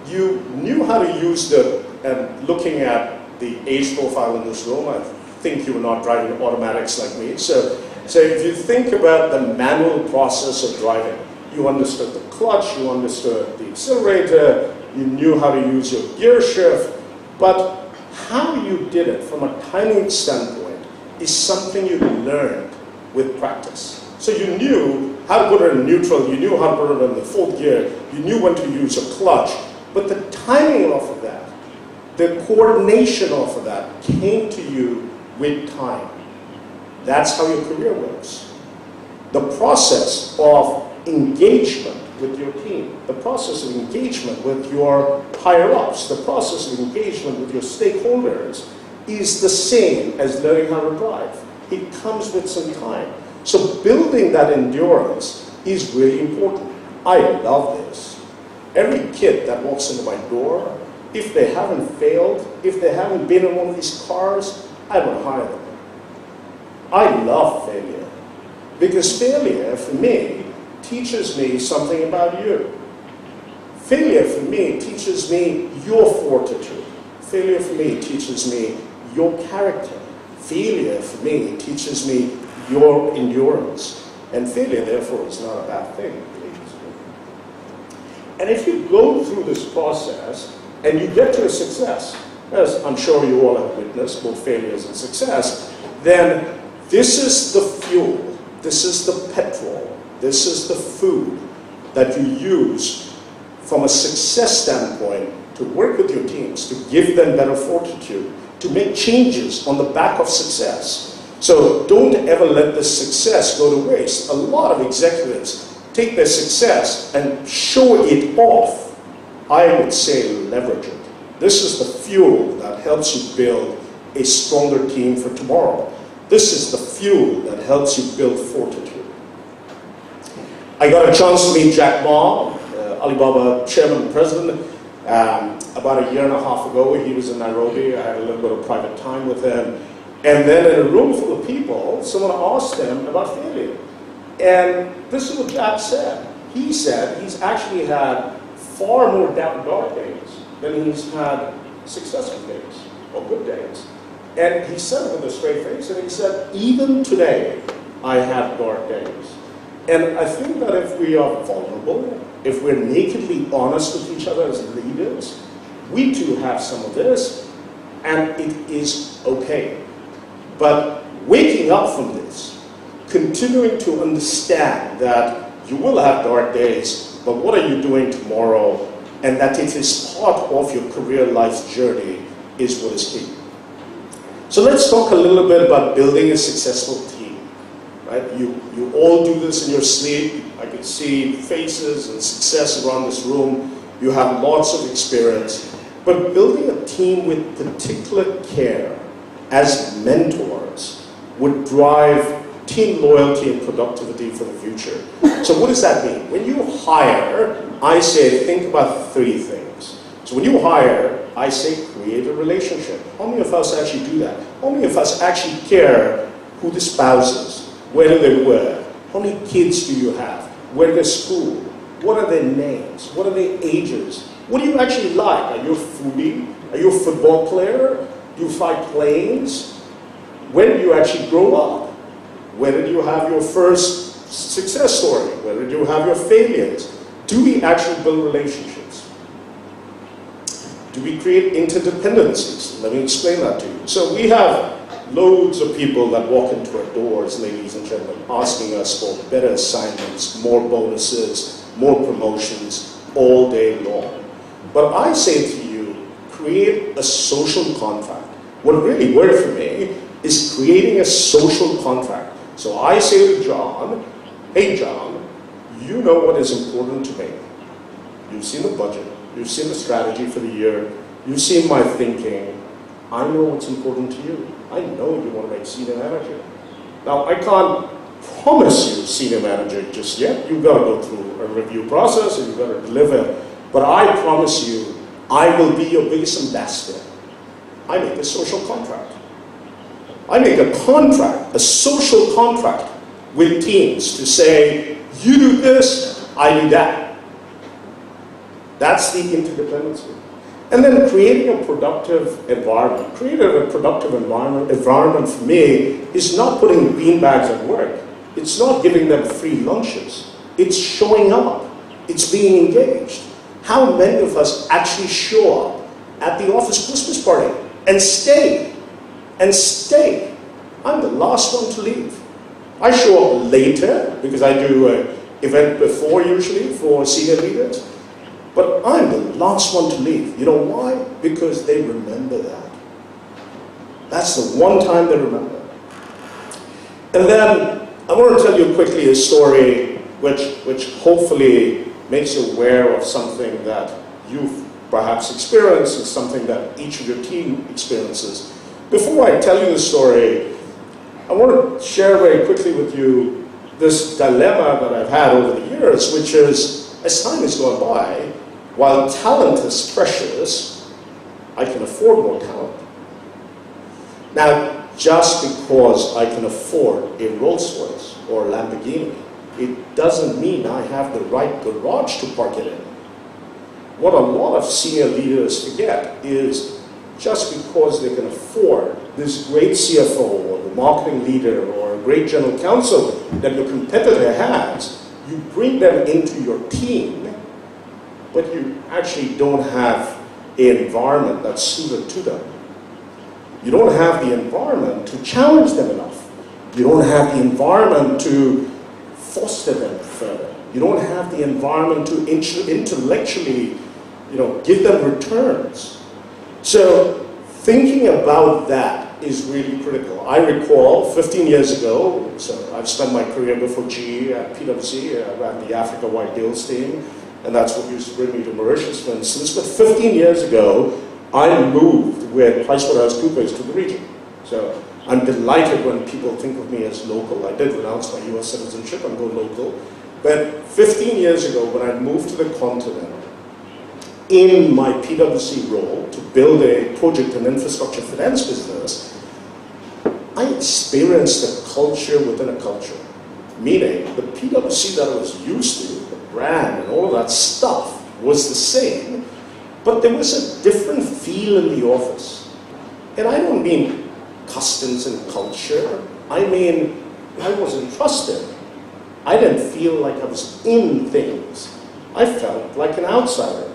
you knew how to use and looking at the age profile in this room, I think you were not driving automatics like me. So if you think about the manual process of driving, you understood the clutch, you understood the accelerator, you knew how to use your gear shift, but how you did it from a timing standpoint is something you learned with practice. So you knew how to put it in neutral, you knew how to put it in the fourth gear, you knew when to use a clutch, but the timing off of that, the coordination off of that came to you with time. That's how your career works. The process of engagement with your team, the process of engagement with your higher-ups, the process of engagement with your stakeholders is the same as learning how to drive. It comes with some time. So building that endurance is really important. I love this. Every kid that walks into my door, if they haven't failed, if they haven't been in one of these cars, I would hire them. I love failure. Because failure, for me, teaches me something about you. Failure, for me, teaches me your fortitude. Failure, for me, teaches me your character. Failure, for me, teaches me your endurance. And failure, therefore, is not a bad thing. And if you go through this process and you get to a success, as I'm sure you all have witnessed, both failures and success, then this is the fuel, this is the petrol, this is the food that you use from a success standpoint to work with your teams, to give them better fortitude, to make changes on the back of success. So don't ever let this success go to waste. A lot of executives take their success and show it off. I would say leverage it. This is the fuel that helps you build a stronger team for tomorrow. This is the fuel that helps you build fortitude. I got a chance to meet Jack Ma, Alibaba chairman and president, about a year and a half ago. He was in Nairobi. I had a little bit of private time with him. And then in a room full of people, someone asked him about failure. And this is what Jack said. He said he's actually had far more dark days than he's had successful days, or good days. And he said it with a straight face, and he said, even today, I have dark days. And I think that if we are vulnerable, if we're nakedly honest with each other as leaders, we too have some of this, and it is okay. But waking up from this, continuing to understand that you will have dark days, but what are you doing tomorrow, and that it is part of your career life's journey is what is key. So let's talk a little bit about building a successful team. Right? You all do this in your sleep. I can see faces and success around this room. You have lots of experience. But building a team with particular care as mentors would drive team loyalty and productivity for the future. So what does that mean? When you hire, I say think about three things. So when you hire, I say create a relationship. How many of us actually do that? How many of us actually care who the spouse is? Where do they work? How many kids do you have? Where do they school? What are their names? What are their ages? What do you actually like? Are you a foodie? Are you a football player? Do you fly planes? Where did you actually grow up? Where did you have your first success story? Where did you have your failures? Do we actually build relationships? Do we create interdependencies? Let me explain that to you. So we have loads of people that walk into our doors, ladies and gentlemen, asking us for better assignments, more bonuses, more promotions all day long. But I say to you, create a social contract. What really worked for me is creating a social contract. So I say to John, hey John, you know what is important to me. You've seen the budget, you've seen the strategy for the year, you've seen my thinking. I know what's important to you. I know you want to make senior manager. Now, I can't promise you senior manager just yet. You've got to go through a review process and you've got to deliver. But I promise you, I will be your biggest ambassador. I make a social contract. I make a contract, a social contract with teams to say, you do this, I do that. That's the interdependency. And then creating a productive environment. Creating a productive environment for me is not putting beanbags at work. It's not giving them free lunches. It's showing up. It's being engaged. How many of us actually show up at the office Christmas party and stay? And stay. I'm the last one to leave. I show up later because I do an event before usually for senior leaders. But I'm the last one to leave. You know why? Because they remember that. That's the one time they remember. And then I want to tell you quickly a story which hopefully makes you aware of something that you've perhaps experienced and something that each of your team experiences. Before I tell you the story, I want to share very quickly with you this dilemma that I've had over the years, which is, as time has gone by, while talent is precious, I can afford more talent. Now, just because I can afford a Rolls Royce or a Lamborghini, it doesn't mean I have the right garage to park it in. What a lot of senior leaders forget is just because they can afford this great CFO or the marketing leader or a great general counsel that your competitor has, you bring them into your team, but you actually don't have an environment that's suited to them. You don't have the environment to challenge them enough. You don't have the environment to foster them further. You don't have the environment to intellectually, give them returns. So thinking about that is really critical. I recall 15 years ago, so I've spent my career before GE at PwC, I ran the Africa White Deals team, and that's what used to bring me to Mauritius, for instance. But 15 years ago, I moved with PricewaterhouseCoopers to the region. So I'm delighted when people think of me as local. I did renounce my US citizenship and go local. But 15 years ago, when I moved to the continent, in my PwC role to build a project and infrastructure finance business, I experienced a culture within a culture. Meaning, the PwC that I was used to, the brand and all of that stuff was the same, but there was a different feel in the office. And I don't mean customs and culture. I mean, I wasn't trusted. I didn't feel like I was in things. I felt like an outsider.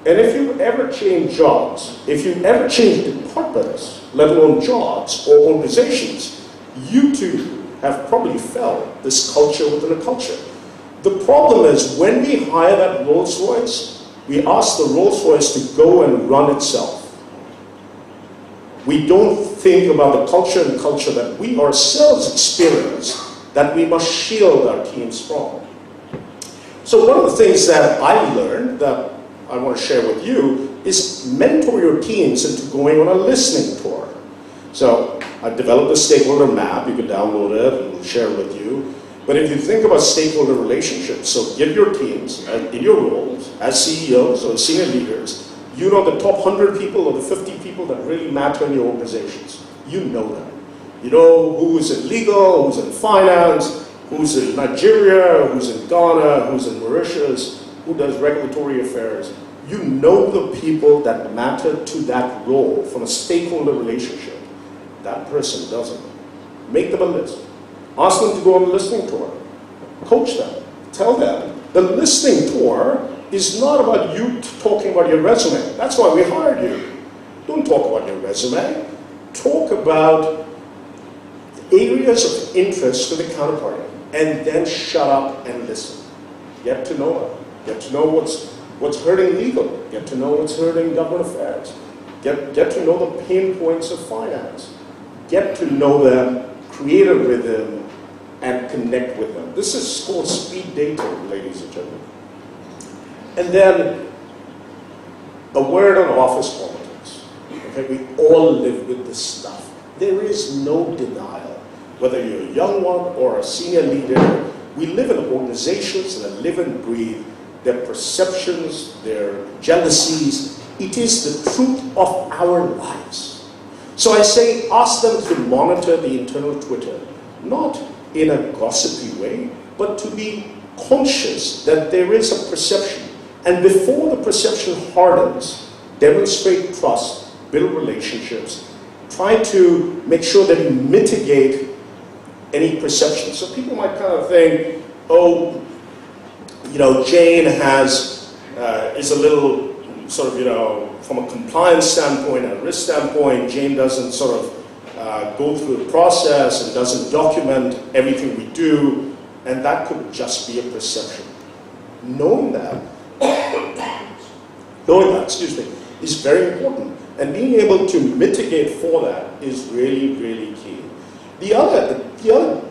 And if you ever change jobs, if you ever change departments, let alone jobs or organizations, you too have probably felt this culture within a culture. The problem is when we hire that Rolls Royce, we ask the Rolls Royce to go and run itself. We don't think about the culture and culture that we ourselves experience that we must shield our teams from. So one of the things that I learned that I want to share with you is mentor your teams into going on a listening tour. So I've developed a stakeholder map. You can download it and we'll share it with you. But if you think about stakeholder relationships, so give your teams, in your roles, as CEOs or senior leaders, you know the top 100 people or the 50 people that really matter in your organizations. You know them. You know who's in legal, who's in finance, who's in Nigeria, who's in Ghana, who's in Mauritius, who does regulatory affairs. You know the people that matter to that role from a stakeholder relationship. That person doesn't. Make them a list. Ask them to go on a listening tour. Coach them. Tell them. The listening tour is not about you talking about your resume. That's why we hired you. Don't talk about your resume. Talk about areas of interest to the counterparty. And then shut up and listen. Get to know them. Get to know what's hurting legal. Get to know what's hurting government affairs. Get to know the pain points of finance. Get to know them, create a rhythm, and connect with them. This is called speed dating, ladies and gentlemen. And then, a word on office politics. Okay, we all live with this stuff. There is no denial. Whether you're a young one or a senior leader, we live in organizations that live and breathe their perceptions, their jealousies. It is the truth of our lives. So I say, ask them to monitor the internal Twitter, not in a gossipy way, but to be conscious that there is a perception. And before the perception hardens, demonstrate trust, build relationships, try to make sure that you mitigate any perception. So people might kind of think, oh, you know, Jane is a little sort of, you know, from a compliance standpoint, a risk standpoint, Jane doesn't sort of go through the process and doesn't document everything we do, and that could just be a perception. Knowing that, is very important, and being able to mitigate for that is really, really key. The other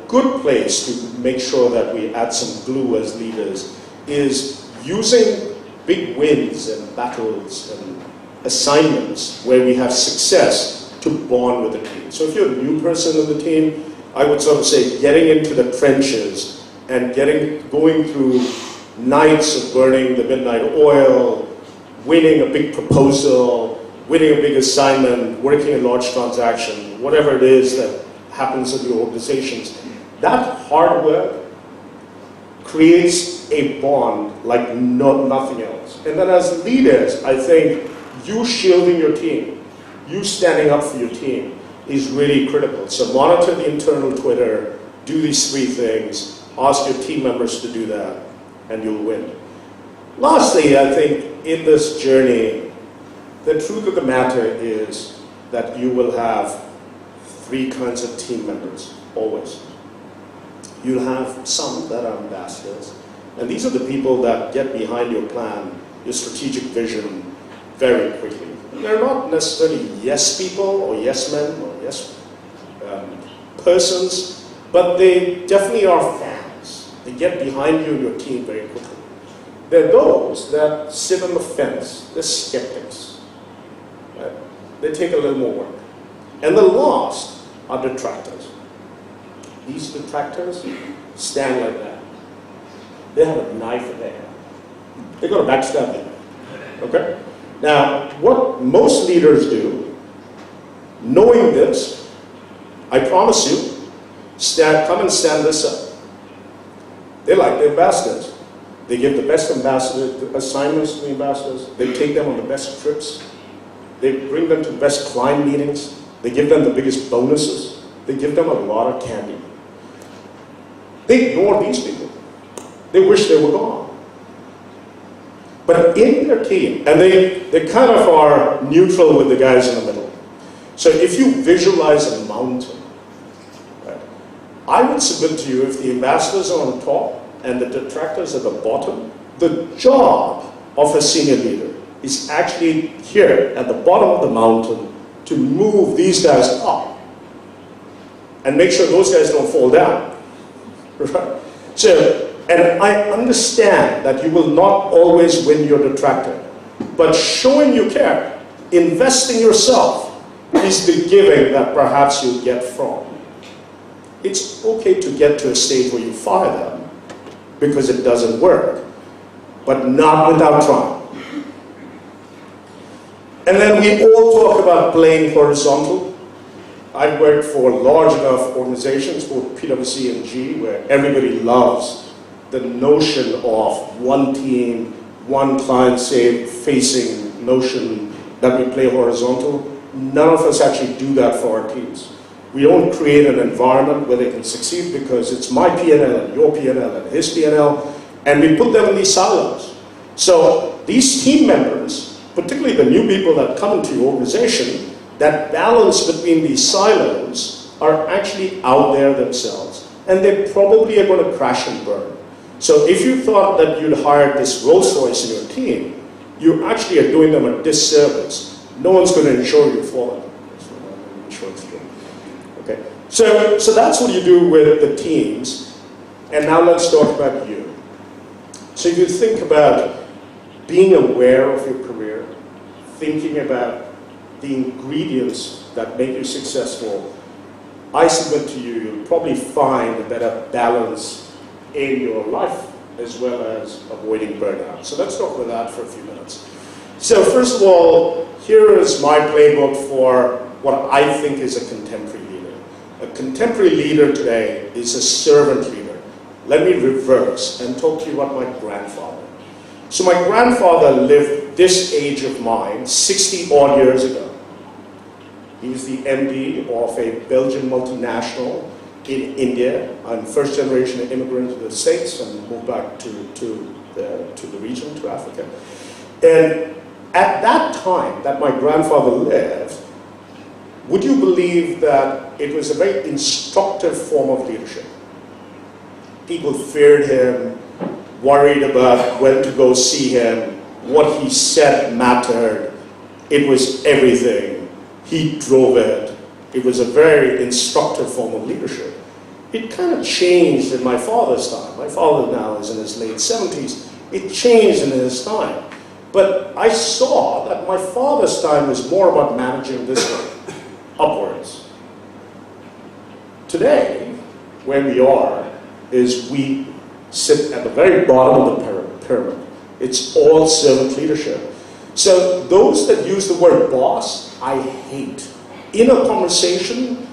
good place to make sure that we add some glue as leaders is using big wins and battles and assignments where we have success to bond with the team. So if you're a new person in the team, I would sort of say getting into the trenches and going through nights of burning the midnight oil, winning a big proposal, winning a big assignment, working a large transaction, whatever it is that happens in your organizations. That hard work creates a bond like nothing else. And then as leaders, I think you shielding your team, you standing up for your team is really critical. So monitor the internal Twitter, do these three things, ask your team members to do that, and you'll win. Lastly, I think in this journey, the truth of the matter is that you will have three kinds of team members, always. You'll have some that are ambassadors, and these are the people that get behind your plan, your strategic vision, very quickly. They're not necessarily yes people, or yes men, or yes persons, but they definitely are fans. They get behind you and your team very quickly. There are those that sit on the fence, they're skeptics. Right? They take a little more work. And the last are detractors. These detractors stand like that. They have a knife in their hand. They're going to backstab you. Okay? Now, what most leaders do, knowing this, I promise you, come and stand this up. They're like the ambassadors. They give the best ambassador assignments to the ambassadors. They take them on the best trips. They bring them to the best client meetings. They give them the biggest bonuses. They give them a lot of candy. They ignore these people. they wish they were gone. But in their team, and they kind of are neutral with the guys in the middle. So if you visualize a mountain, right, I would submit to you, if the ambassadors are on top and the detractors at the bottom, the job of a senior leader is actually here at the bottom of the mountain to move these guys up and make sure those guys don't fall down. Right? So, and I understand that you will not always win your detractor, but showing you care, investing yourself, is the giving that perhaps you get from. It's okay to get to a stage where you fire them because it doesn't work, but not without trying. And then we all talk about playing horizontal. I've worked for large enough organizations, both PwC and G, where everybody loves the notion of one team, one client-facing notion that we play horizontal. None of us actually do that for our teams. We don't create an environment where they can succeed because it's my P&L and your P&L and his P&L, and we put them in these silos. So these team members, particularly the new people that come into your organization, that balance between these silos are actually out there themselves, and they probably are going to crash and burn. So if you thought that you'd hired this Rolls Royce in your team, you actually are doing them a disservice. No one's going to insure you for it. Okay. So that's what you do with the teams. And now let's talk about you. So if you think about being aware of your career, thinking about the ingredients that make you successful, I submit to you, you'll probably find a better balance in your life as well as avoiding burnout. So let's talk about that for a few minutes. So first of all, here is my playbook for what I think is a contemporary leader. A contemporary leader today is a servant leader. Let me reverse and talk to you about my grandfather. So my grandfather lived this age of mine 60 odd years ago. He's the MD of a Belgian multinational in India. I'm first generation immigrant to the States and moved back to the region, to Africa. And at that time that my grandfather lived, would you believe that it was a very instructive form of leadership? People feared him, worried about when to go see him, what he said mattered. It was everything. He drove it. It was a very instructive form of leadership. It kind of changed in my father's time. My father now is in his late 70s. It changed in his time. But I saw that my father's time was more about managing this way, upwards. Today, where we are, is we sit at the very bottom of the pyramid. It's all servant leadership. So those that use the word boss, I hate. In a conversation,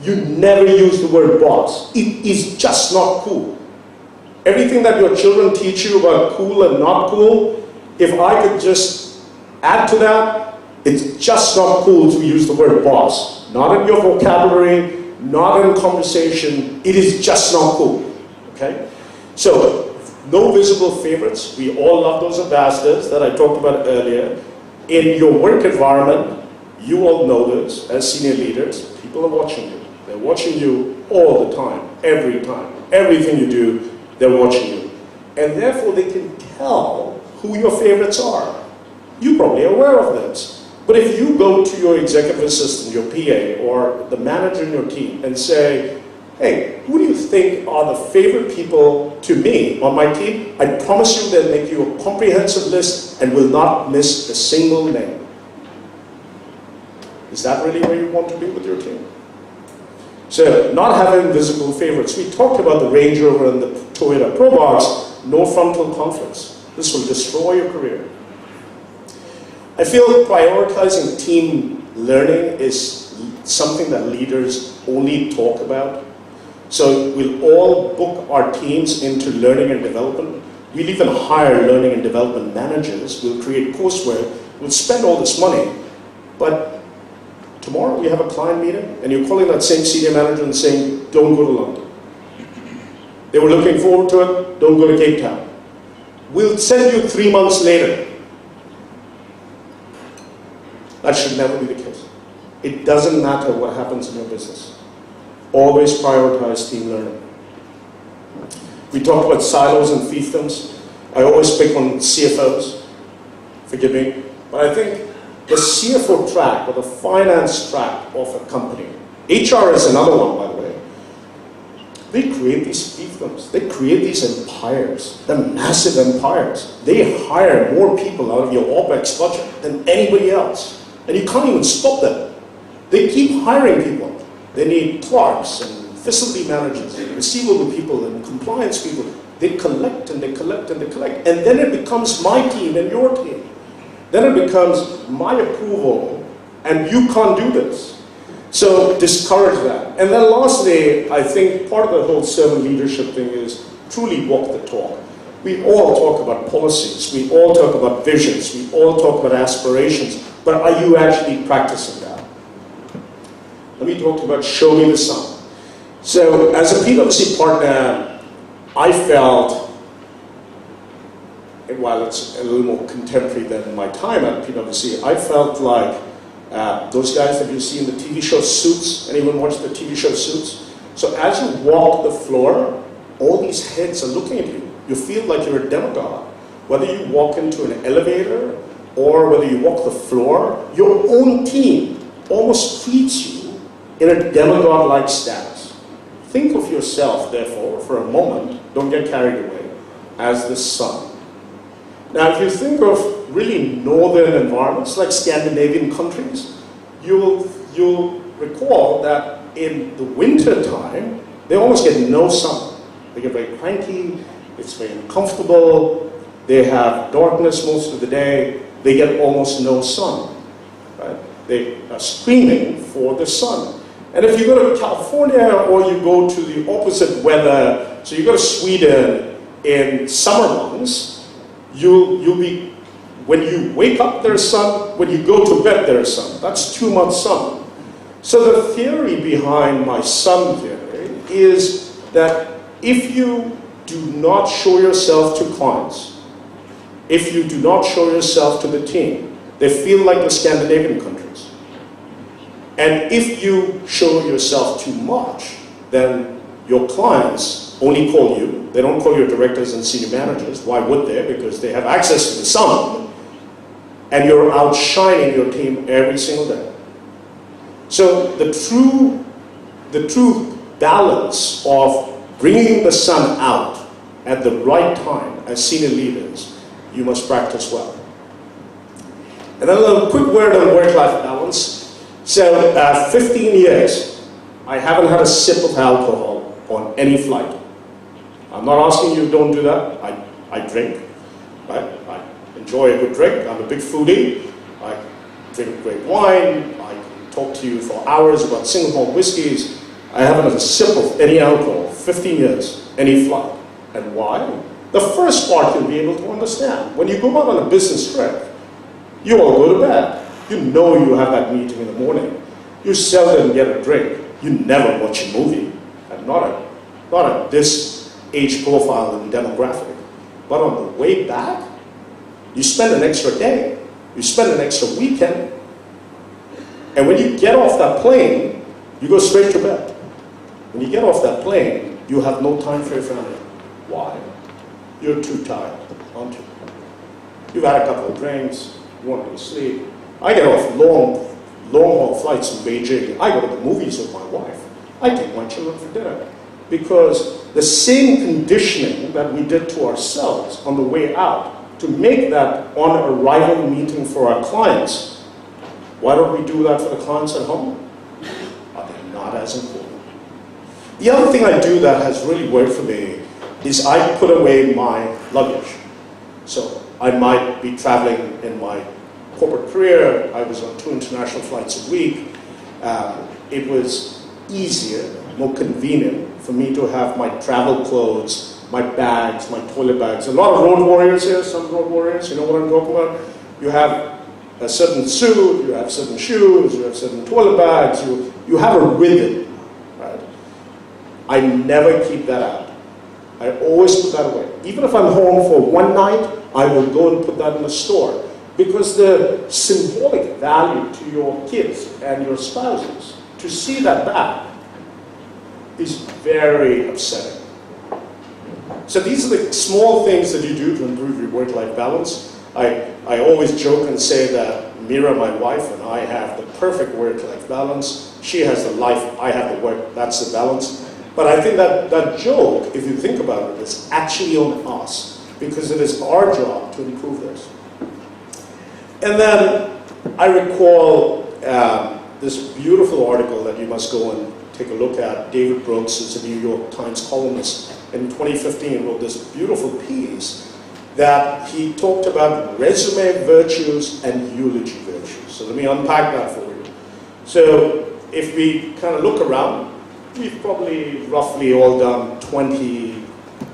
you never use the word boss. It is just not cool. Everything that your children teach you about cool and not cool, if I could just add to that, it's just not cool to use the word boss. Not in your vocabulary, not in conversation. It is just not cool. Okay? So, no visible favorites. We all love those ambassadors that I talked about earlier. In your work environment, you all know this as senior leaders. People are watching you. They're watching you all the time, every time. Everything you do, they're watching you. And therefore, they can tell who your favorites are. You're probably aware of this. But if you go to your executive assistant, your PA, or the manager in your team and say, hey, who do you think are the favorite people to me on my team? I promise you they'll make you a comprehensive list and will not miss a single name. Is that really where you want to be with your team? So, not having visible favorites. We talked about the Range Rover and the Toyota Pro Box, no frontal conflicts. This will destroy your career. I feel prioritizing team learning is something that leaders only talk about. So we'll all book our teams into learning and development. We'll even hire learning and development managers. We'll create courseware. We'll spend all this money. But tomorrow we have a client meeting and you're calling that same senior manager and saying, don't go to London. They were looking forward to it. Don't go to Cape Town. We'll send you 3 months later. That should never be the case. It doesn't matter what happens in your business. Always prioritize team learning. We talked about silos and fiefdoms. I always pick on CFOs. Forgive me. But I think the CFO track or the finance track of a company, HR is another one, by the way, they create these fiefdoms. They create these empires. They're massive empires. They hire more people out of your OPEX budget than anybody else. And you can't even stop them. They keep hiring people. They need clerks and facility managers and receivable people and compliance people. They collect and they collect and they collect. And then it becomes my team and your team. Then it becomes my approval and you can't do this. So discourage that. And then lastly, I think part of the whole servant leadership thing is truly walk the talk. We all talk about policies. We all talk about visions. We all talk about aspirations. But are you actually practicing that? Let me talk about show me the sun. So as a PwC partner, I felt, and while it's a little more contemporary than my time at PwC, I felt like those guys that you see in the TV show Suits. Anyone watch the TV show Suits? So as you walk the floor, all these heads are looking at you. You feel like you're a demagogue. Whether you walk into an elevator or whether you walk the floor, your own team almost treats you in a demagogue-like status. Think of yourself, therefore, for a moment, don't get carried away, as the sun. Now, if you think of really northern environments, like Scandinavian countries, you'll recall that in the winter time, they almost get no sun. They get very cranky, it's very uncomfortable, they have darkness most of the day, they get almost no sun. Right? They are screaming for the sun. And if you go to California or you go to the opposite weather, so you go to Sweden in summer months, you'll be, when you wake up there's sun, when you go to bed there's sun. That's 2 months sun. So the theory behind my sun theory is that if you do not show yourself to clients, if you do not show yourself to the team, they feel like the Scandinavian countries. And if you show yourself too much, then your clients only call you. They don't call your directors and senior managers. Why would they? Because they have access to the sun. And you're outshining your team every single day. So the true balance of bringing the sun out at the right time as senior leaders, you must practice well. And then a little quick word on work-life balance. So 15 years, I haven't had a sip of alcohol on any flight. I'm not asking you don't do that. I drink. Right? I enjoy a good drink. I'm a big foodie. I drink great wine. I can talk to you for hours about single malt whiskeys. I haven't had a sip of any alcohol, 15 years, any flight. And why? The first part you'll be able to understand. When you go out on a business trip, you all go to bed. You know you have that meeting in the morning. You seldom get a drink. You never watch a movie. And not at this age profile and demographic. But on the way back, you spend an extra day. You spend an extra weekend. And when you get off that plane, you go straight to bed. When you get off that plane, you have no time for your family. Why? You're too tired, aren't you? You've had a couple of drinks, you want to go to sleep. I get off long haul flights in Beijing. I go to the movies with my wife. I take my children for dinner. Because the same conditioning that we did to ourselves on the way out to make that on-arrival meeting for our clients, why don't we do that for the clients at home? Are they not as important? The other thing I do that has really worked for me is I put away my luggage. So I might be traveling in my corporate career. I was on 2 international flights a week. It was easier, more convenient for me to have my travel clothes, my bags, my toilet bags. A lot of road warriors here, some road warriors, you know what I'm talking about? You have a certain suit, you have certain shoes, you have certain toilet bags, you have a rhythm, right? I never keep that out. I always put that away. Even if I'm home for one night, I will go and put that in the store. Because the symbolic value to your kids and your spouses, to see that back, is very upsetting. So these are the small things that you do to improve your work-life balance. I always joke and say that Mira, my wife, and I have the perfect work-life balance. She has the life, I have the work, that's the balance. But I think that joke, if you think about it, is actually on us, because it is our job to improve this. And then I recall this beautiful article that you must go and take a look at. David Brooks is a New York Times columnist. In 2015 wrote this beautiful piece that he talked about resume virtues and eulogy virtues. So let me unpack that for you. So if we kind of look around, we've probably roughly all done 20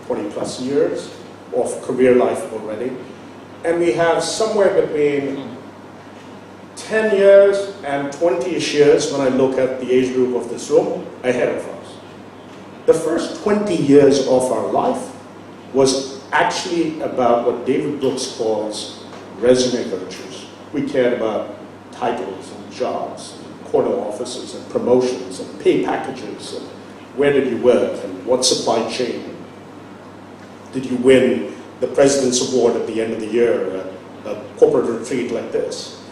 plus years of career life already. And we have somewhere between 10 years and 20-ish years, when I look at the age group of this room, ahead of us. The first 20 years of our life was actually about what David Brooks calls resume virtues. We cared about titles and jobs, and corner offices and promotions and pay packages, and where did you work and what supply chain did you win the President's Award at the end of the year at a corporate retreat like this.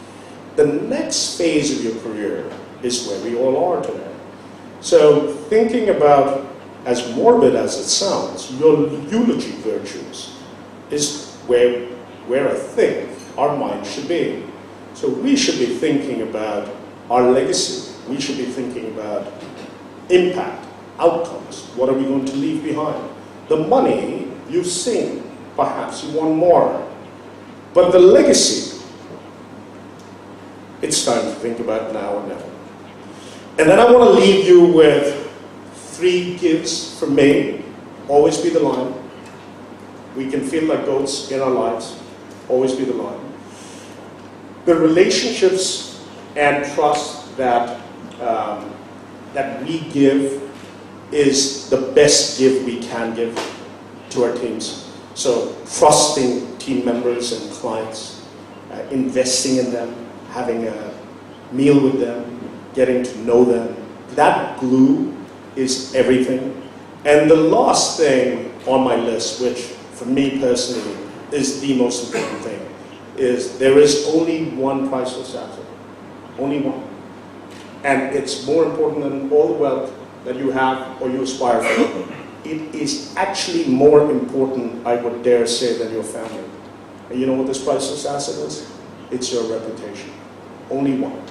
The next phase of your career is where we all are today. So thinking about, as morbid as it sounds, your eulogy virtues is where I think our mind should be. So we should be thinking about our legacy. We should be thinking about impact, outcomes. What are we going to leave behind? The money, you've seen. Perhaps you want more. But the legacy, it's time to think about now and now. And then I want to leave you with 3 gifts from me. Always be the lion. We can feel like goats in our lives. Always be the lion. The relationships and trust that we give is the best gift we can give to our teams. So trusting team members and clients, investing in them, having a meal with them, getting to know them. That glue is everything. And the last thing on my list, which for me personally is the most important thing, is there is only one priceless asset. Only one. And it's more important than all the wealth that you have or you aspire for. It is actually more important, I would dare say, than your family. And you know what this priceless asset is? It's your reputation. Only one.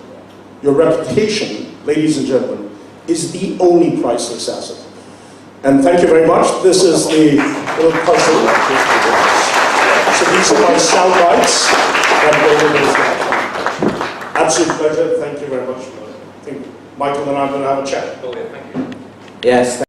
Your reputation, ladies and gentlemen, is the only priceless asset. And thank you very much. This is the little puzzle. So these are my sound bites. Absolute pleasure. Thank you very much. I think Michael and I are going to have a chat. Yes.